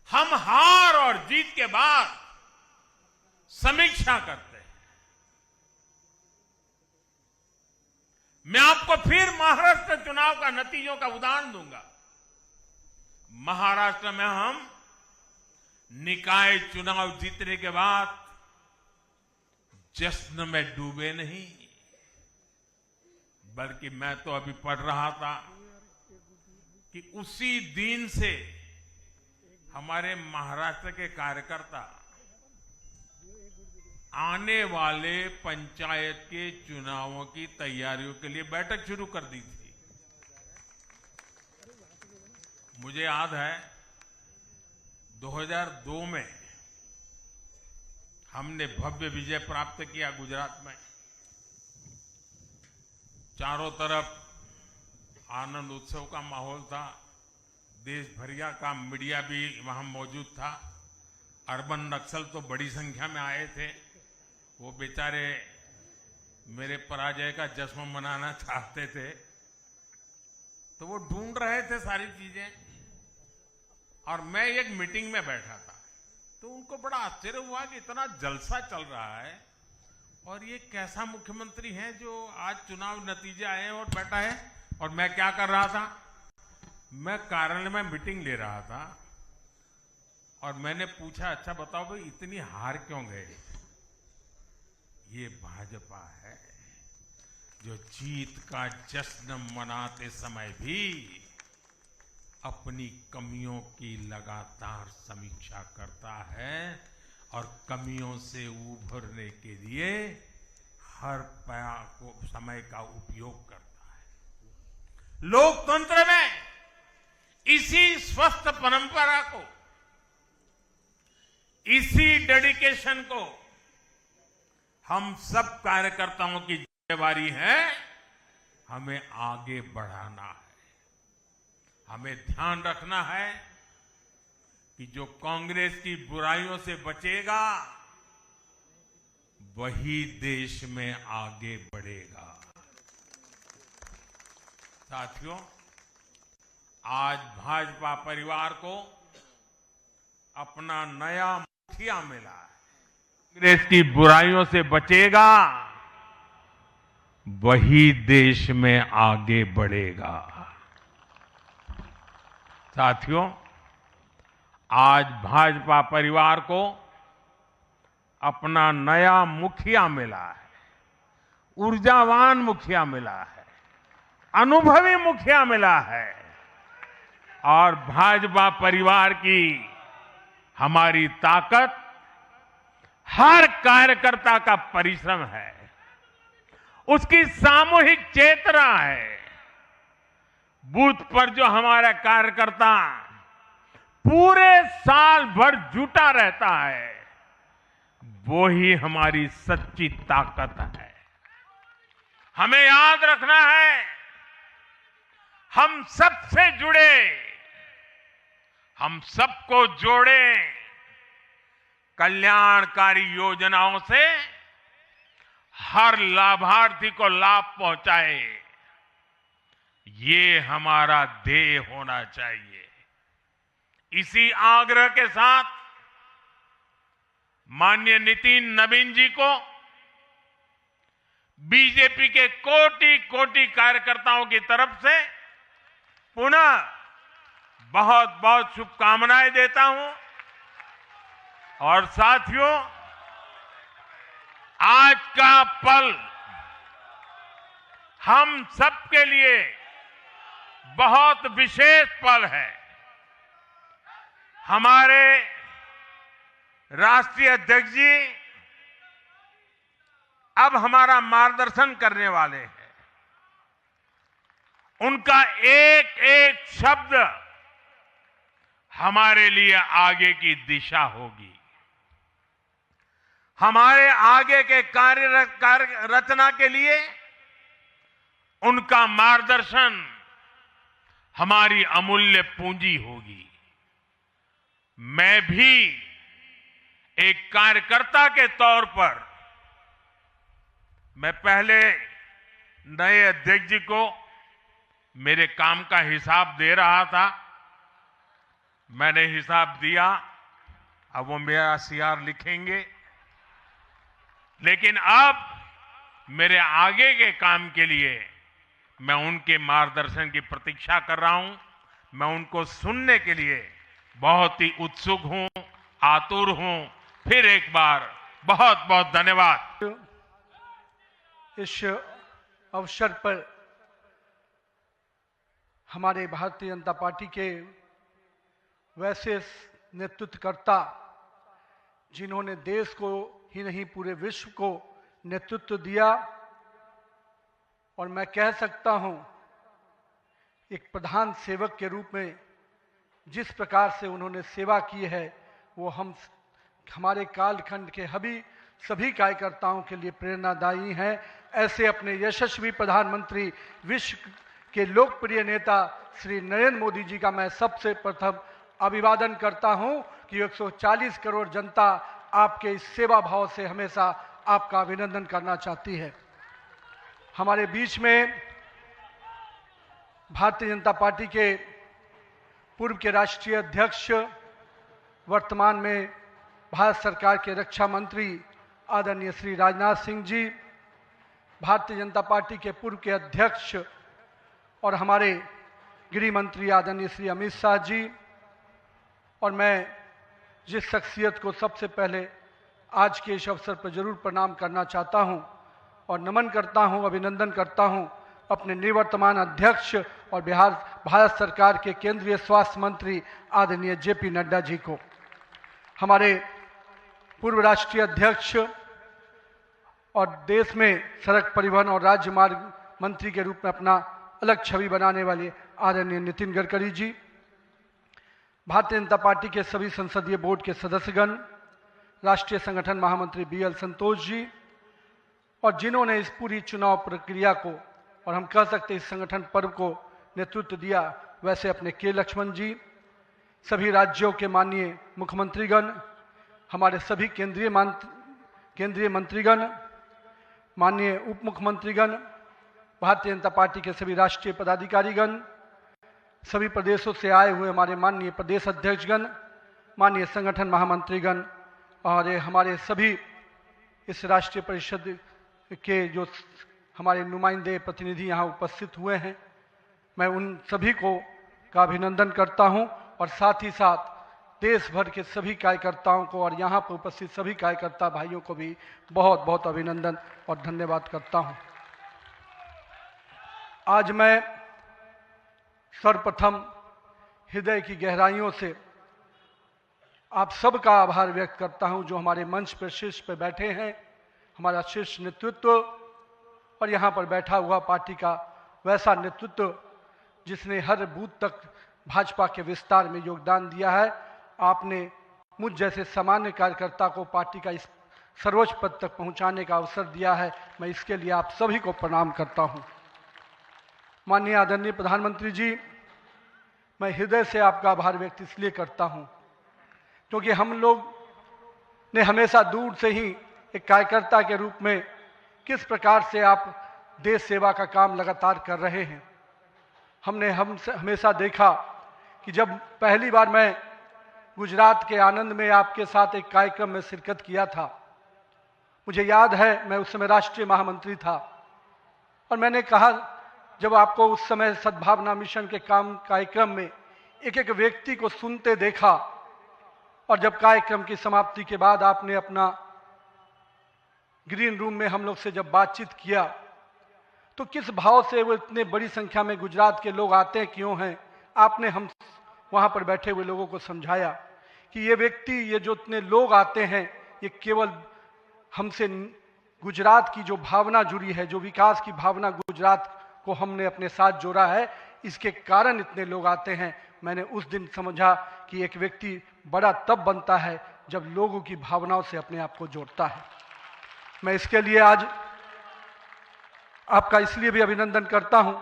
हम हार और जीत के बाद समीक्षा करते हैं। मैं आपको फिर महाराष्ट्र चुनाव का नतीजों का उदाहरण दूंगा। महाराष्ट्र में हम निकाय चुनाव जीतने के बाद जश्न में डूबे नहीं, बल्कि मैं तो अभी पढ़ रहा था कि उसी दिन से हमारे महाराष्ट्र के कार्यकर्ता आने वाले पंचायत के चुनावों की तैयारियों के लिए बैठक शुरू कर दी थी। मुझे याद है 2002 में हमने भव्य विजय प्राप्त किया गुजरात में। चारों तरफ आनंद उत्सव का माहौल था, देश भरिया का मीडिया भी वहां मौजूद था। अर्बन नक्सल तो बड़ी संख्या में आए थे। वो बेचारे मेरे पराजय का जश्न मनाना चाहते थे, तो वो ढूंढ रहे थे सारी चीजें, और मैं एक मीटिंग में बैठा था, तो उनको बड़ा आश्चर्य हुआ कि इतना जलसा चल रहा है और ये कैसा मुख्यमंत्री है जो आज चुनाव नतीजे आए हैं और बैठा है। और मैं क्या कर रहा था, मैं कार्यालय में मीटिंग ले रहा था, और मैंने पूछा, अच्छा बताओ भाई इतनी हार क्यों गए? ये भाजपा है जो जीत का जश्न मनाते समय भी अपनी कमियों की लगातार समीक्षा करता है और कमियों से उभरने के लिए हर समय का उपयोग करता है। लोकतंत्र में इसी स्वस्थ परंपरा को, इसी डेडिकेशन को हम सब कार्यकर्ताओं की जिम्मेवारी है, हमें आगे बढ़ाना है। हमें ध्यान रखना है कि जो कांग्रेस की बुराइयों से बचेगा वही देश में आगे बढ़ेगा। साथियों, आज भाजपा परिवार को अपना नया मुखिया मिला है। कांग्रेस की बुराइयों से बचेगा वही देश में आगे बढ़ेगा। साथियों, आज भाजपा परिवार को अपना नया मुखिया मिला है, ऊर्जावान मुखिया मिला है, अनुभवी मुखिया मिला है, और भाजपा परिवार की हमारी ताकत हर कार्यकर्ता का परिश्रम है, उसकी सामूहिक चेतना है। बूथ पर जो हमारा कार्यकर्ता पूरे साल भर जुटा रहता है, वो ही हमारी सच्ची ताकत है। हमें याद रखना है, हम सबसे जुड़े, हम सबको जोड़े, कल्याणकारी योजनाओं से हर लाभार्थी को लाभ पहुंचाए, ये हमारा ध्येय होना चाहिए। इसी आग्रह के साथ माननीय नितिन नवीन जी को बीजेपी के कोटि कोटि कार्यकर्ताओं की तरफ से पुनः बहुत बहुत शुभकामनाएं देता हूं। और साथियों, आज का पल हम सबके लिए बहुत विशेष पल है। हमारे राष्ट्रीय अध्यक्ष जी अब हमारा मार्गदर्शन करने वाले हैं। उनका एक एक शब्द हमारे लिए आगे की दिशा होगी। हमारे आगे के कार्य रचना के लिए उनका मार्गदर्शन हमारी अमूल्य पूंजी होगी। मैं भी एक कार्यकर्ता के तौर पर मैं पहले नए अध्यक्ष जी को मेरे काम का हिसाब दे रहा था। मैंने हिसाब दिया, अब वो मेरा सीआर लिखेंगे। लेकिन अब मेरे आगे के काम के लिए मैं उनके मार्गदर्शन की प्रतीक्षा कर रहा हूं। मैं उनको सुनने के लिए बहुत ही उत्सुक हूं, आतुर हूं। फिर एक बार बहुत बहुत धन्यवाद। इस अवसर पर हमारे भारतीय जनता पार्टी के वैसे नेतृत्वकर्ता जिन्होंने देश को ही नहीं पूरे विश्व को नेतृत्व दिया, और मैं कह सकता हूं एक प्रधान सेवक के रूप में जिस प्रकार से उन्होंने सेवा की है वो हमारे कालखंड के सभी कार्यकर्ताओं के लिए प्रेरणादायी हैं। ऐसे अपने यशस्वी प्रधानमंत्री, विश्व के लोकप्रिय नेता श्री नरेंद्र मोदी जी का मैं सबसे प्रथम अभिवादन करता हूं कि 140 करोड़ जनता आपके इस सेवा भाव से हमेशा आपका अभिनंदन करना चाहती है। हमारे बीच में भारतीय जनता पार्टी के पूर्व के राष्ट्रीय अध्यक्ष, वर्तमान में भारत सरकार के रक्षा मंत्री आदरणीय श्री राजनाथ सिंह जी, भारतीय जनता पार्टी के पूर्व के अध्यक्ष और हमारे गृह मंत्री आदरणीय श्री अमित शाह जी, और मैं जिस शख्सियत को सबसे पहले आज के इस अवसर पर जरूर प्रणाम करना चाहता हूं और नमन करता हूं, अभिनंदन करता हूं, अपने निवर्तमान अध्यक्ष और भारत सरकार के केंद्रीय स्वास्थ्य मंत्री आदरणीय जेपी नड्डा जी को, हमारे पूर्व राष्ट्रीय अध्यक्ष और देश में सड़क परिवहन और राज्य मार्ग मंत्री के रूप में अपना अलग छवि बनाने वाले आदरणीय नितिन गडकरी जी, भारतीय जनता पार्टी के सभी संसदीय बोर्ड के सदस्यगण, राष्ट्रीय संगठन महामंत्री बीएल संतोष जी, और जिन्होंने इस पूरी चुनाव प्रक्रिया को और हम कह सकते इस संगठन पर्व को नेतृत्व दिया, वैसे अपने के लक्ष्मण जी, सभी राज्यों के माननीय मुख्यमंत्रीगण, हमारे सभी केंद्रीय मंत्रीगण, माननीय उप मुख्यमंत्रीगण, भारतीय जनता पार्टी के सभी राष्ट्रीय पदाधिकारीगण, सभी प्रदेशों से आए हुए हमारे माननीय प्रदेश अध्यक्षगण, माननीय संगठन महामंत्रीगण और हमारे सभी इस राष्ट्रीय परिषद के जो हमारे नुमाइंदे प्रतिनिधि यहाँ उपस्थित हुए हैं, मैं उन सभी का अभिनंदन करता हूँ और साथ ही साथ देश भर के सभी कार्यकर्ताओं को और यहाँ पर उपस्थित सभी कार्यकर्ता भाइयों को भी बहुत बहुत अभिनंदन और धन्यवाद करता हूँ। आज मैं सर्वप्रथम हृदय की गहराइयों से आप सबका आभार व्यक्त करता हूं जो हमारे मंच पर शीर्ष पर बैठे हैं, हमारा शीर्ष नेतृत्व और यहाँ पर बैठा हुआ पार्टी का वैसा नेतृत्व जिसने हर बूथ तक भाजपा के विस्तार में योगदान दिया है। आपने मुझ जैसे सामान्य कार्यकर्ता को पार्टी का इस सर्वोच्च पद तक पहुंचाने का अवसर दिया है। मैं इसके लिए आप सभी को प्रणाम करता हूं। माननीय आदरणीय प्रधानमंत्री जी, मैं हृदय से आपका आभार व्यक्त इसलिए करता हूं क्योंकि हम लोग ने हमेशा दूर से ही एक कार्यकर्ता के रूप में किस प्रकार से आप देश सेवा का काम लगातार कर रहे हैं। हमने हमेशा देखा कि जब पहली बार मैं गुजरात के आनंद में आपके साथ एक कार्यक्रम में शिरकत किया था, मुझे याद है मैं उस समय राष्ट्रीय महामंत्री था और मैंने कहा जब आपको उस समय सद्भावना मिशन के कार्यक्रम में एक एक व्यक्ति को सुनते देखा, और जब कार्यक्रम की समाप्ति के बाद आपने अपना ग्रीन रूम में हम लोग से जब बातचीत किया, तो किस भाव से वो इतने बड़ी संख्या में गुजरात के लोग आते क्यों हैं, आपने हम वहाँ पर बैठे हुए लोगों को समझाया कि ये व्यक्ति, ये जो इतने लोग आते हैं, ये केवल हमसे गुजरात की जो भावना जुड़ी है, जो विकास की भावना गुजरात को हमने अपने साथ जोड़ा है, इसके कारण इतने लोग आते हैं। मैंने उस दिन समझा कि एक व्यक्ति बड़ा तब बनता है जब लोगों की भावनाओं से अपने आप को जोड़ता है। मैं इसके लिए आज आपका इसलिए भी अभिनंदन करता हूं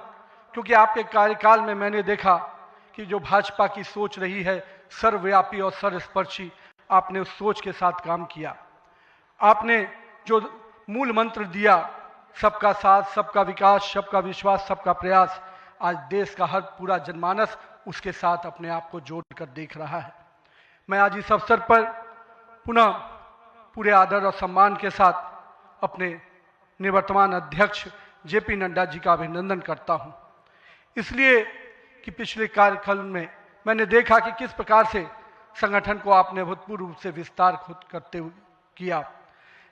क्योंकि आपके कार्यकाल में मैंने देखा कि जो भाजपा की सोच रही है सर्वव्यापी और सर्वस्पर्शी, आपने उस सोच के साथ काम किया। आपने जो मूल मंत्र दिया, सबका साथ, सबका विकास, सबका विश्वास, सबका प्रयास, आज देश का हर पूरा जनमानस उसके साथ अपने आप को जोड़कर देख रहा है। मैं आज इस अवसर पर पुनः पूरे आदर और सम्मान के साथ अपने निवर्तमान अध्यक्ष जेपी नड्डा जी का अभिनंदन करता हूं, इसलिए कि पिछले कार्यकाल में मैंने देखा कि किस प्रकार से संगठन को आपने अभूतपूर्व रूप से विस्तार खुद करते हुए किया।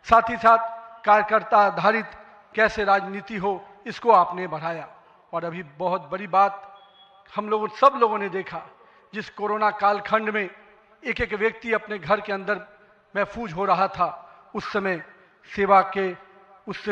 साथ ही साथ कार्यकर्ता आधारित कैसे राजनीति हो, इसको आपने बढ़ाया। और अभी बहुत बड़ी बात हम लोगों सब लोगों ने देखा, जिस कोरोना कालखंड में एक एक व्यक्ति अपने घर के अंदर महफूज हो रहा था, उस समय सेवा के उस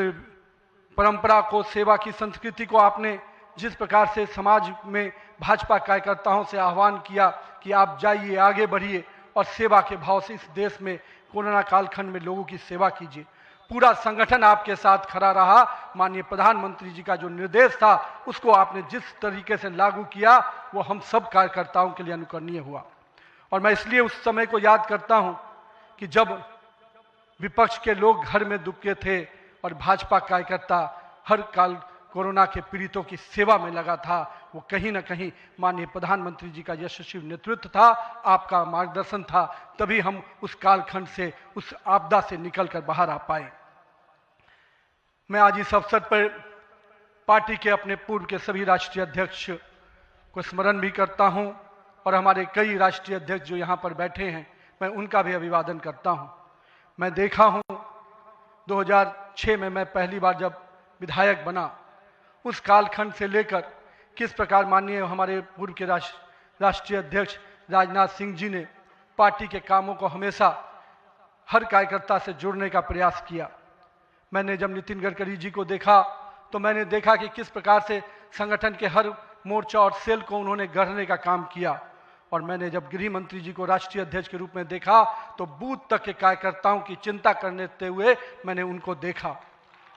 परंपरा को, सेवा की संस्कृति को आपने जिस प्रकार से समाज में भाजपा कार्यकर्ताओं से आह्वान किया कि आप जाइए, आगे बढ़िए और सेवा के भाव से इस देश में कोरोना कालखंड में लोगों की सेवा कीजिए। पूरा संगठन आपके साथ खड़ा रहा। माननीय प्रधानमंत्री जी का जो निर्देश था, उसको आपने जिस तरीके से लागू किया, वो हम सब कार्यकर्ताओं के लिए अनुकरणीय हुआ। और मैं इसलिए उस समय को याद करता हूं कि जब विपक्ष के लोग घर में दुबके थे और भाजपा कार्यकर्ता हर काल कोरोना के पीड़ितों की सेवा में लगा था, वो कहीं ना कहीं माननीय प्रधानमंत्री जी का यशस्वी नेतृत्व था, आपका मार्गदर्शन था, तभी हम उस कालखंड से, उस आपदा से निकलकर बाहर आ पाए। मैं आज इस अवसर पर पार्टी के अपने पूर्व के सभी राष्ट्रीय अध्यक्ष को स्मरण भी करता हूं और हमारे कई राष्ट्रीय अध्यक्ष जो यहाँ पर बैठे हैं, मैं उनका भी अभिवादन करता हूं। मैं देखा हूं 2006 में मैं पहली बार जब विधायक बना, उस कालखंड से लेकर किस प्रकार माननीय हमारे पूर्व के राष्ट्रीय अध्यक्ष राजनाथ सिंह जी ने पार्टी के कामों को हमेशा हर कार्यकर्ता से जोड़ने का प्रयास किया। मैंने जब नितिन गडकरी जी को देखा, तो मैंने देखा कि किस प्रकार से संगठन के हर मोर्चा और सेल को उन्होंने गढ़ने का काम किया। और मैंने जब गृह मंत्री जी को राष्ट्रीय अध्यक्ष के रूप में देखा, तो बूथ तक के कार्यकर्ताओं की चिंता करते हुए मैंने उनको देखा।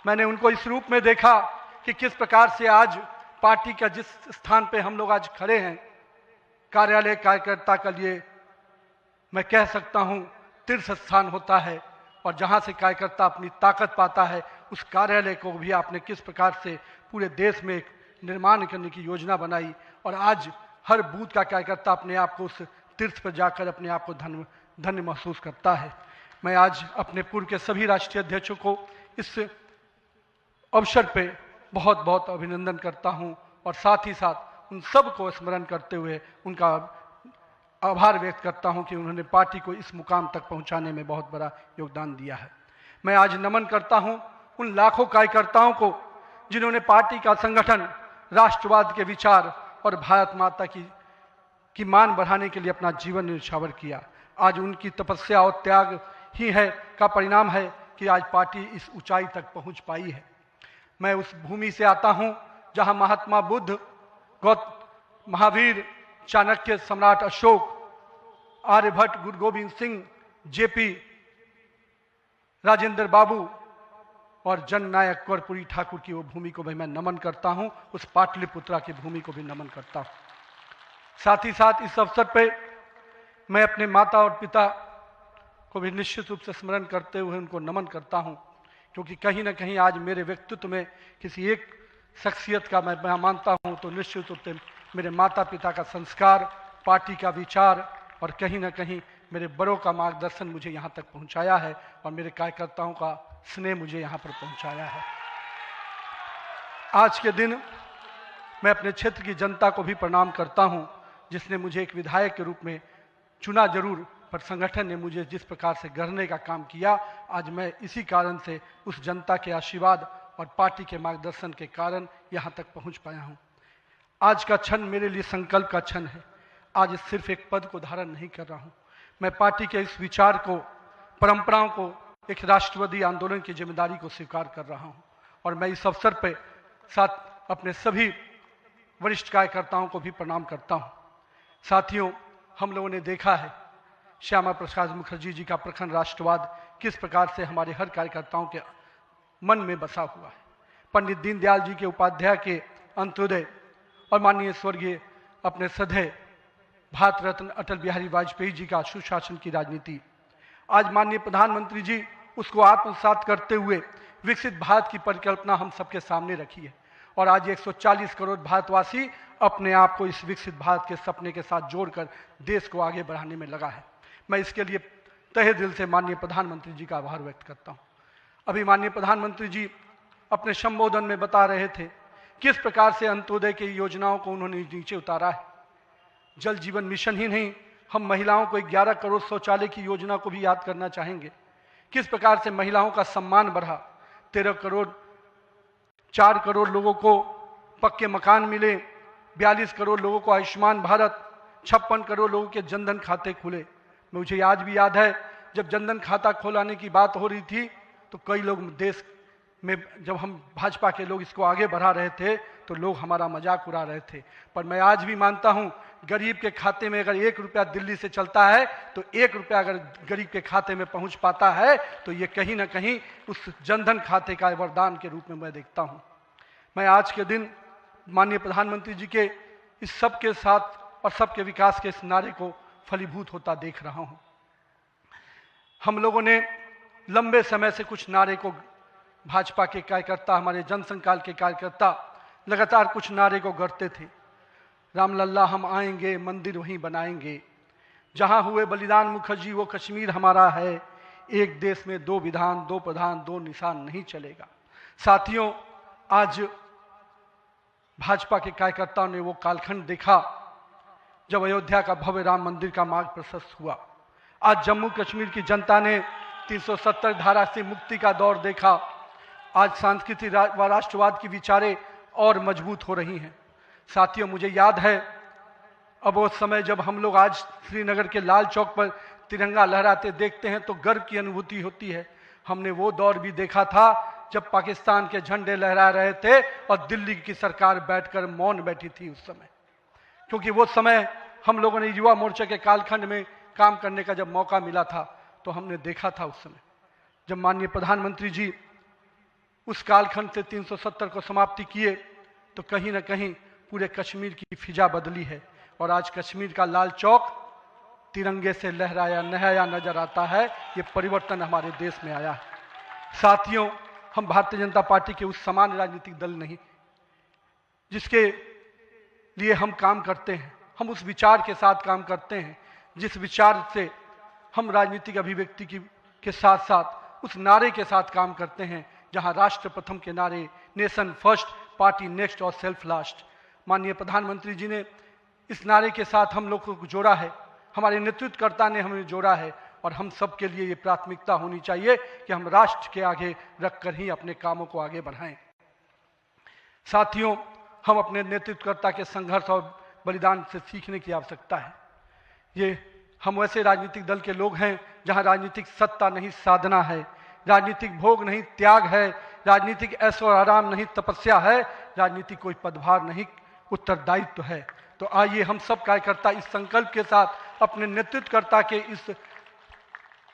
मैंने उनको इस रूप में देखा कि किस प्रकार से आज पार्टी का जिस स्थान पे हम लोग आज खड़े हैं, कार्यालय कार्यकर्ता के लिए मैं कह सकता हूं तीर्थ स्थान होता है, और जहां से कार्यकर्ता अपनी ताकत पाता है, उस कार्यालय को भी आपने किस प्रकार से पूरे देश में एक निर्माण करने की योजना बनाई। और आज हर बूथ का कार्यकर्ता अपने आप को उस तीर्थ पर जाकर अपने आप को धन्य महसूस करता है। मैं आज अपने पूर्व के सभी राष्ट्रीय अध्यक्षों को इस अवसर पे बहुत बहुत अभिनंदन करता हूं और साथ ही साथ उन सब को स्मरण करते हुए उनका आभार व्यक्त करता हूं कि उन्होंने पार्टी को इस मुकाम तक पहुंचाने में बहुत बड़ा योगदान दिया है। मैं आज नमन करता हूं उन लाखों कार्यकर्ताओं को जिन्होंने पार्टी का संगठन, राष्ट्रवाद के विचार और भारत माता की मान बढ़ाने के लिए अपना जीवन न्यौछावर किया। आज उनकी तपस्या और त्याग ही है का परिणाम है कि आज पार्टी इस ऊंचाई तक पहुंच पाई है। मैं उस भूमि से आता हूं जहां महात्मा बुद्ध, महावीर, चाणक्य, सम्राट अशोक, आर्यभट्ट, गुरु गोविंद सिंह, जेपी, राजेंद्र बाबू और जननायक कर्पूरी ठाकुर की वो भूमि को भी मैं नमन करता हूं। उस पाटलिपुत्रा की भूमि को भी नमन करता हूं। साथ ही साथ इस अवसर पे मैं अपने माता और पिता को भी निश्चित रूप से स्मरण करते हुए उनको नमन करता हूं, क्योंकि कहीं ना कहीं आज मेरे व्यक्तित्व में किसी एक शख्सियत का मैं मानता हूं तो निश्चित रूप से मेरे माता पिता का संस्कार, पार्टी का विचार और कहीं ना कहीं मेरे बड़ों का मार्गदर्शन मुझे यहाँ तक पहुँचाया है और मेरे कार्यकर्ताओं का स्नेह मुझे यहाँ पर पहुँचाया है। आज के दिन मैं अपने क्षेत्र की जनता को भी प्रणाम करता हूं, जिसने मुझे एक विधायक के रूप में चुना जरूर, पर संगठन ने मुझे जिस प्रकार से गढ़ने का काम किया, आज मैं इसी कारण से उस जनता के आशीर्वाद और पार्टी के मार्गदर्शन के कारण यहाँ तक पहुँच पाया हूँ। आज का क्षण मेरे लिए संकल्प का क्षण है। आज सिर्फ एक पद को धारण नहीं कर रहा हूँ, मैं पार्टी के इस विचार को, परंपराओं को, एक राष्ट्रवादी आंदोलन की जिम्मेदारी को स्वीकार कर रहा हूँ। और मैं इस अवसर पर साथ अपने सभी वरिष्ठ कार्यकर्ताओं को भी प्रणाम करता हूँ। साथियों, हम लोगों ने देखा है श्यामा प्रसाद मुखर्जी जी का प्रखर राष्ट्रवाद किस प्रकार से हमारे हर कार्यकर्ताओं के मन में बसा हुआ है। पंडित दीनदयाल जी के उपाध्याय के अंत्योदय और माननीय स्वर्गीय अपने सदैव भारत रत्न अटल बिहारी वाजपेयी जी का सुशासन की राजनीति, आज माननीय प्रधानमंत्री जी उसको आत्मसात करते हुए विकसित भारत की परिकल्पना हम सबके सामने रखी है। और आज 140 करोड़ भारतवासी अपने आप को इस विकसित भारत के सपने के साथ जोड़कर देश को आगे बढ़ाने में लगा है। मैं इसके लिए तहे दिल से माननीय प्रधानमंत्री जी का आभार व्यक्त करता हूँ। अभी माननीय प्रधानमंत्री जी अपने संबोधन में बता रहे थे किस प्रकार से अंत्योदय की योजनाओं को उन्होंने नीचे उतारा है। जल जीवन मिशन ही नहीं, हम महिलाओं को 11 करोड़ शौचालय की योजना को भी याद करना चाहेंगे। किस प्रकार से महिलाओं का सम्मान बढ़ा, 13 करोड़ 4 करोड़ लोगों को पक्के मकान मिले, 42 करोड़ लोगों को आयुष्मान भारत, 56 करोड़ लोगों के जनधन खाते खुले। मुझे आज भी याद है जब जनधन खाता खोलाने की बात हो रही थी तो कई लोग देश में, जब हम भाजपा के लोग इसको आगे बढ़ा रहे थे तो लोग हमारा मजाक उड़ा रहे थे। पर मैं आज भी मानता हूं गरीब के खाते में अगर 1 रुपया दिल्ली से चलता है तो 1 रुपया अगर गरीब के खाते में पहुंच पाता है तो ये कहीं ना कहीं उस जनधन खाते का वरदान के रूप में मैं देखता हूं। मैं आज के दिन माननीय प्रधानमंत्री जी के इस सब के साथ और सबके विकास के इस नारे को फलीभूत होता देख रहा हूं। हम लोगों ने लंबे समय से कुछ नारे को, भाजपा के कार्यकर्ता, हमारे जनसंकाल के कार्यकर्ता लगातार कुछ नारे को गढ़ते थे। रामलल्ला हम आएंगे, मंदिर वहीं बनाएंगे, जहां हुए बलिदान मुखर्जी वो कश्मीर हमारा है, एक देश में 2 विधान 2 प्रधान 2 निशान नहीं चलेगा। साथियों, आज भाजपा के कार्यकर्ताओं ने वो कालखंड देखा जब अयोध्या का भव्य राम मंदिर का मार्ग प्रशस्त हुआ। आज जम्मू कश्मीर की जनता ने 370 धारा से मुक्ति का दौर देखा। आज सांस्कृतिक व राष्ट्रवाद की विचारें और मजबूत हो रही हैं। साथियों, मुझे याद है अब वो समय जब हम लोग आज श्रीनगर के लाल चौक पर तिरंगा लहराते देखते हैं तो गर्व की अनुभूति होती है। हमने वो दौर भी देखा था जब पाकिस्तान के झंडे लहरा रहे थे और दिल्ली की सरकार बैठकर मौन बैठी थी उस समय, क्योंकि वो समय हम लोगों ने युवा मोर्चा के कालखंड में काम करने का जब मौका मिला था तो हमने देखा था उस समय जब माननीय प्रधानमंत्री जी उस कालखंड से 370 को समाप्ति किए तो कहीं ना कहीं पूरे कश्मीर की फिजा बदली है और आज कश्मीर का लाल चौक तिरंगे से लहराया नहाया नजर आता है। ये परिवर्तन हमारे देश में आया है। साथियों, हम भारतीय जनता पार्टी के उस समान राजनीतिक दल नहीं जिसके लिए हम काम करते हैं, हम उस विचार के साथ काम करते हैं जिस विचार से हम राजनीतिक अभिव्यक्ति के साथ साथ उस नारे के साथ काम करते हैं जहां राष्ट्र प्रथम के नारे, नेशन फर्स्ट, पार्टी नेक्स्ट और सेल्फ लास्ट, माननीय प्रधानमंत्री जी ने इस नारे के साथ हम लोग को जोड़ा है, हमारे नेतृत्वकर्ता ने हमें जोड़ा है और हम सब के लिए ये प्राथमिकता होनी चाहिए कि हम राष्ट्र के आगे रखकर ही अपने कामों को आगे बढ़ाएं। साथियों, हम अपने नेतृत्वकर्ता के संघर्ष और बलिदान से सीखने की आवश्यकता है। ये हम वैसे राजनीतिक दल के लोग हैं जहां राजनीतिक सत्ता नहीं साधना है, राजनीतिक भोग नहीं त्याग है, राजनीतिक ऐशो और आराम नहीं तपस्या है, राजनीतिक कोई पदभार नहीं उत्तरदायित्व है। तो आइए हम सब कार्यकर्ता इस संकल्प के साथ अपने नेतृत्वकर्ता के इस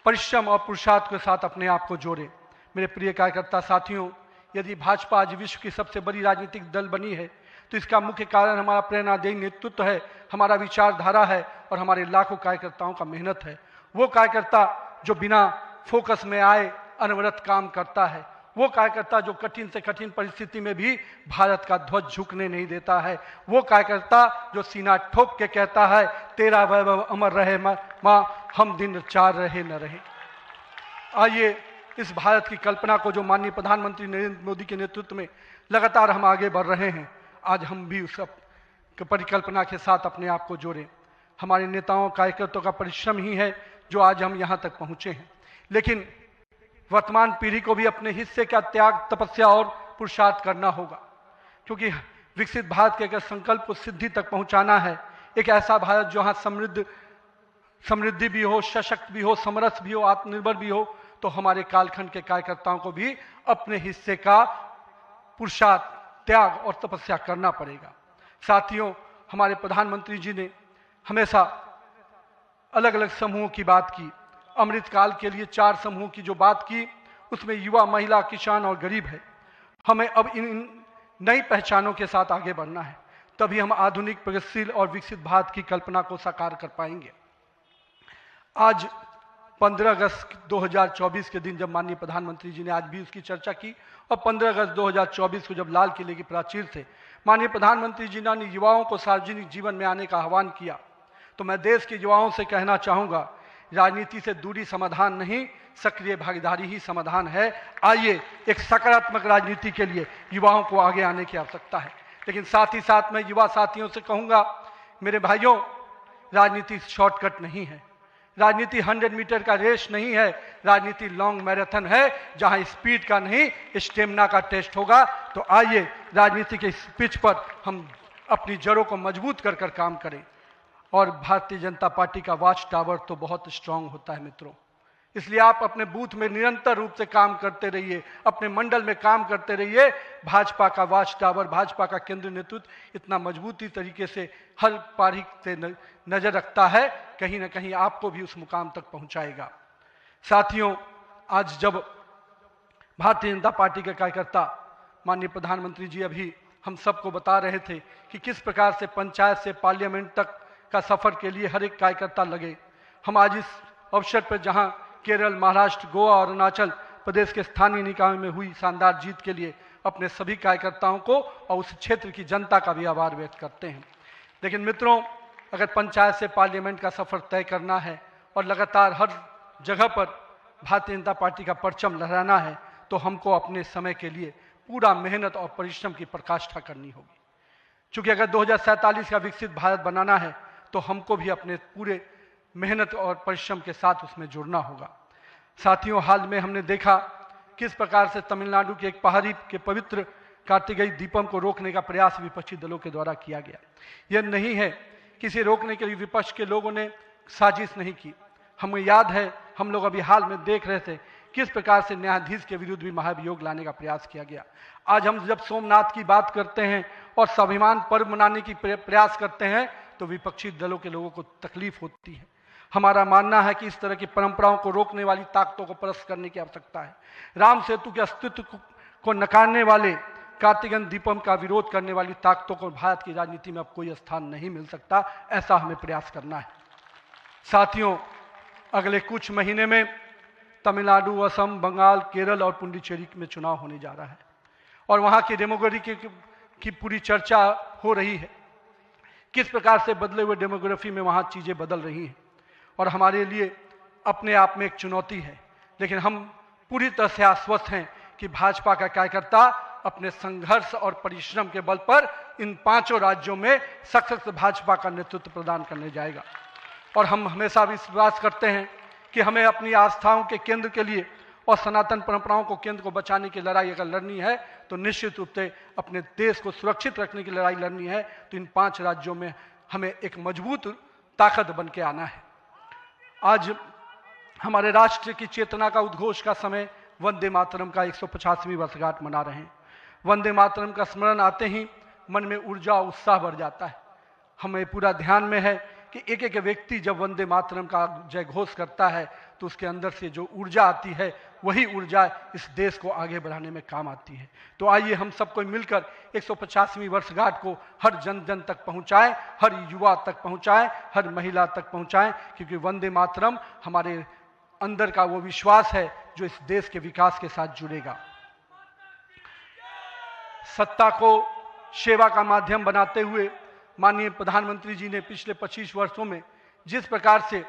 परिश्रम और पुरुषार्थ के साथ अपने आप को जोड़ें। मेरे प्रिय कार्यकर्ता साथियों, यदि भाजपा आज विश्व की सबसे बड़ी राजनीतिक दल बनी है तो इसका मुख्य कारण हमारा प्रेरणादायी नेतृत्व है, हमारा विचारधारा है और हमारे लाखों कार्यकर्ताओं का मेहनत है। वो कार्यकर्ता जो बिना फोकस में आए अनवरत काम करता है, वो कार्यकर्ता जो कठिन से कठिन परिस्थिति में भी भारत का ध्वज झुकने नहीं देता है, वो कार्यकर्ता जो सीना ठोक के कहता है तेरा वैभव अमर रहे माँ, हम दिन 4 रहे न रहे। आइए इस भारत की कल्पना को जो माननीय प्रधानमंत्री नरेंद्र मोदी के नेतृत्व में लगातार हम आगे बढ़ रहे हैं, आज हम भी उस परिकल्पना के साथ अपने आप को जोड़ें। हमारे नेताओं कार्यकर्ताओं का परिश्रम ही है जो आज हम यहाँ तक पहुँचे हैं। लेकिन वर्तमान पीढ़ी को भी अपने हिस्से का त्याग, तपस्या और पुरुषार्थ करना होगा, क्योंकि विकसित भारत के अगर संकल्प को सिद्धि तक पहुंचाना है, एक ऐसा भारत जहां समृद्धि भी हो, सशक्त भी हो, समरस भी हो, आत्मनिर्भर भी हो, तो हमारे कालखंड के कार्यकर्ताओं को भी अपने हिस्से का पुरुषार्थ, त्याग और तपस्या करना पड़ेगा। साथियों, हमारे प्रधानमंत्री जी ने हमेशा अलग अलग समूहों की बात की। अमृतकाल के लिए 4 समूहों की जो बात की, उसमें युवा, महिला, किसान और गरीब है। हमें अब इन नई पहचानों के साथ आगे बढ़ना है, तभी हम आधुनिक, प्रगतिशील और विकसित भारत की कल्पना को साकार कर पाएंगे। आज 15 अगस्त 2024 के दिन जब माननीय प्रधानमंत्री जी ने आज भी उसकी चर्चा की, और 15 अगस्त 2024 को जब लाल किले की प्राचीर से माननीय प्रधानमंत्री जी ने युवाओं को सार्वजनिक जीवन में आने का आह्वान किया, तो मैं देश के युवाओं से कहना चाहूँगा, राजनीति से दूरी समाधान नहीं, सक्रिय भागीदारी ही समाधान है। आइए एक सकारात्मक राजनीति के लिए युवाओं को आगे आने की आवश्यकता है। लेकिन साथ ही साथ मैं युवा साथियों से कहूँगा, मेरे भाइयों, राजनीति शॉर्टकट नहीं है, राजनीति 100 मीटर का रेस नहीं है, राजनीति लॉन्ग मैराथन है, जहां स्पीड का नहीं स्टेमिना का टेस्ट होगा। तो आइए राजनीति के इस पिच पर हम अपनी जड़ों को मजबूत कर कर काम करें। और भारतीय जनता पार्टी का वॉच टावर तो बहुत स्ट्रांग होता है मित्रों, इसलिए आप अपने बूथ में निरंतर रूप से काम करते रहिए, अपने मंडल में काम करते रहिए। भाजपा का वॉच टावर, भाजपा का केंद्रीय नेतृत्व इतना मजबूती तरीके से हर पारी से नजर रखता है, कहीं ना कहीं आपको भी उस मुकाम तक पहुंचाएगा। साथियों, आज जब भारतीय जनता पार्टी के कार्यकर्ता माननीय प्रधानमंत्री जी अभी हम सबको बता रहे थे कि किस प्रकार से पंचायत से पार्लियामेंट तक का सफर के लिए हर एक कार्यकर्ता लगे, हम आज इस अवसर पर जहां केरल, महाराष्ट्र, गोवा और अरुणाचल प्रदेश के स्थानीय निकायों में हुई शानदार जीत के लिए अपने सभी कार्यकर्ताओं को और उस क्षेत्र की जनता का भी आभार व्यक्त करते हैं। लेकिन मित्रों, अगर पंचायत से पार्लियामेंट का सफर तय करना है और लगातार हर जगह पर भारतीय जनता पार्टी का परचम लहराना है, तो हमको अपने समय के लिए पूरा मेहनत और परिश्रम की पराकाष्ठा करनी होगी। क्योंकि अगर 2047 का विकसित भारत बनाना है, तो हमको भी अपने पूरे मेहनत और परिश्रम के साथ उसमें जुड़ना होगा। साथियों, हाल में हमने देखा किस प्रकार से तमिलनाडु के एक पहाड़ी के पवित्र कार्तिकेय दीपम को रोकने का प्रयास विपक्षी दलों के द्वारा किया गया। यह नहीं है किसी रोकने के लिए विपक्ष के लोगों ने साजिश नहीं की। हमें याद है, हम लोग अभी हाल में देख रहे थे किस प्रकार से न्यायाधीश के विरुद्ध भी महाभियोग लाने का प्रयास किया गया। आज हम जब सोमनाथ की बात करते हैं और स्वाभिमान पर्व मनाने की प्रयास करते हैं, तो विपक्षी दलों के लोगों को तकलीफ होती है। हमारा मानना है कि इस तरह की परंपराओं को रोकने वाली ताकतों को परास्त करने की आवश्यकता है। राम सेतु के अस्तित्व को नकारने वाले, कार्तिकेय दीपम का विरोध करने वाली ताकतों को भारत की राजनीति में अब कोई स्थान नहीं मिल सकता, ऐसा हमें प्रयास करना है। साथियों, अगले कुछ महीने में तमिलनाडु, असम, बंगाल, केरल और पुडुचेरी में चुनाव होने जा रहा है और वहाँ की डेमोग्राफी की पूरी चर्चा हो रही है। किस प्रकार से बदले हुए डेमोग्राफी में वहाँ चीज़ें बदल रही हैं और हमारे लिए अपने आप में एक चुनौती है। लेकिन हम पूरी तरह से आश्वस्त हैं कि भाजपा का कार्यकर्ता अपने संघर्ष और परिश्रम के बल पर इन 5 राज्यों में सशक्त भाजपा का नेतृत्व प्रदान करने जाएगा। और हम हमेशा विश्वास करते हैं कि हमें अपनी आस्थाओं के केंद्र के लिए और सनातन परंपराओं को केंद्र को बचाने की लड़ाई अगर लड़नी है, तो निश्चित रूप से अपने देश को सुरक्षित रखने की लड़ाई लड़नी है, तो इन 5 राज्यों में हमें एक मजबूत ताकत बन के आना है। आज हमारे राष्ट्र की चेतना का उद्घोष का समय वंदे मातरम का 150वीं वर्षगांठ मना रहे हैं। वंदे मातरम का स्मरण आते ही मन में ऊर्जा और उत्साह बढ़ जाता है। हमें पूरा ध्यान में है कि एक एक व्यक्ति जब वंदे मातरम का जय घोष करता है, तो उसके अंदर से जो ऊर्जा आती है, वही ऊर्जा इस देश को आगे बढ़ाने में काम आती है। तो आइए हम सबको मिलकर 150वीं वर्षगांठ को हर जन जन तक पहुंचाएं, हर युवा तक पहुंचाएं, हर महिला तक पहुंचाएं, क्योंकि वंदे मातरम हमारे अंदर का वो विश्वास है जो इस देश के विकास के साथ जुड़ेगा। सत्ता को सेवा का माध्यम बनाते हुए माननीय प्रधानमंत्री जी ने पिछले 25 वर्षों में जिस प्रकार से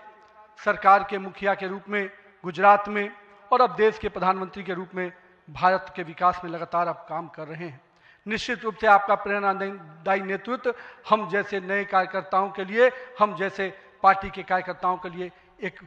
सरकार के मुखिया के रूप में गुजरात में और अब देश के प्रधानमंत्री के रूप में भारत के विकास में लगातार अब काम कर रहे हैं, निश्चित रूप से आपका प्रेरणादायी नेतृत्व हम जैसे नए कार्यकर्ताओं के लिए, हम जैसे पार्टी के कार्यकर्ताओं के लिए एक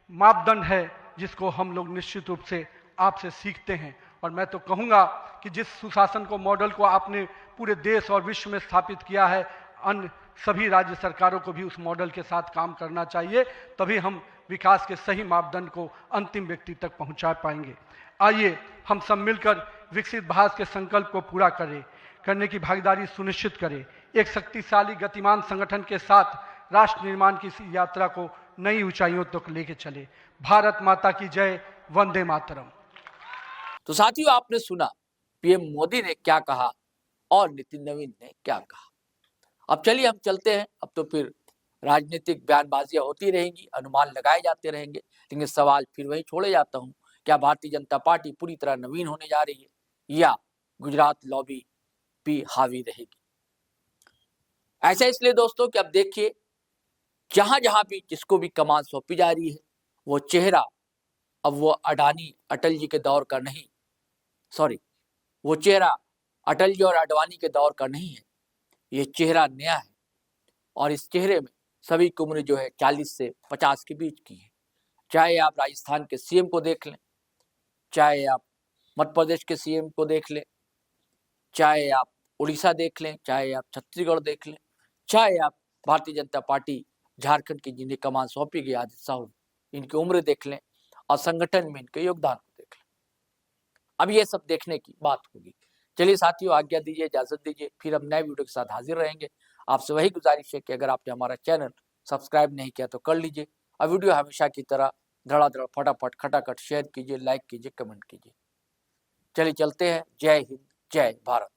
मापदंड है जिसको हम लोग निश्चित रूप से आपसे सीखते हैं। और मैं तो कहूँगा कि जिस सुशासन को मॉडल को आपने पूरे देश और विश्व में स्थापित किया है, अन्य सभी राज्य सरकारों को भी उस मॉडल के साथ काम करना चाहिए, तभी हम विकास के सही मापदंड को अंतिम व्यक्ति तक पहुंचा पाएंगे। आइए हम सब मिलकर विकसित भारत के संकल्प को पूरा करने की भागीदारी सुनिश्चित करें। एक शक्तिशाली गतिमान संगठन के साथ राष्ट्र निर्माण की इस यात्रा को नई ऊंचाइयों तक लेके चले। भारत माता की जय, वंदे मातरम। तो साथियों, आपने सुना पीएम मोदी ने क्या कहा और नितिन नवीन ने क्या कहा। अब चलिए हम चलते हैं। अब तो फिर राजनीतिक बयानबाजियां होती रहेंगी, अनुमान लगाए जाते रहेंगे, लेकिन सवाल फिर वही छोड़े जाता हूं, क्या भारतीय जनता पार्टी पूरी तरह नवीन होने जा रही है या गुजरात लॉबी भी हावी रहेगी। ऐसा इसलिए दोस्तों कि अब देखिए, जहां जहां भी जिसको भी कमान सौंपी जा रही है, वो चेहरा अब वो अडानी अटल जी के दौर का नहीं, वो चेहरा अटल जी और अडवाणी के दौर का नहीं है। ये चेहरा नया है और इस चेहरे में सभी की उम्र जो है 40 से 50 के बीच की है। चाहे आप राजस्थान के सीएम को देख लें, चाहे आप मध्य प्रदेश के सीएम को देख लें, चाहे आप उड़ीसा देख लें, चाहे आप छत्तीसगढ़ देख लें, चाहे आप भारतीय जनता पार्टी झारखंड की जिन्हें कमान सौंपी गई आदित्य साहू, इनकी उम्र देख लें और संगठन में इनके योगदान को देख लें। अब ये सब देखने की बात होगी। चलिए साथियों, आज्ञा दीजिए, इजाजत दीजिए, फिर हम नए वीडियो के साथ हाजिर रहेंगे। आपसे वही गुजारिश है कि अगर आपने हमारा चैनल सब्सक्राइब नहीं किया तो कर लीजिए और वीडियो हमेशा की तरह धड़ाधड़ फटाफट खटाखट शेयर कीजिए, लाइक कीजिए, कमेंट कीजिए। चलिए चलते हैं। जय हिंद, जय भारत।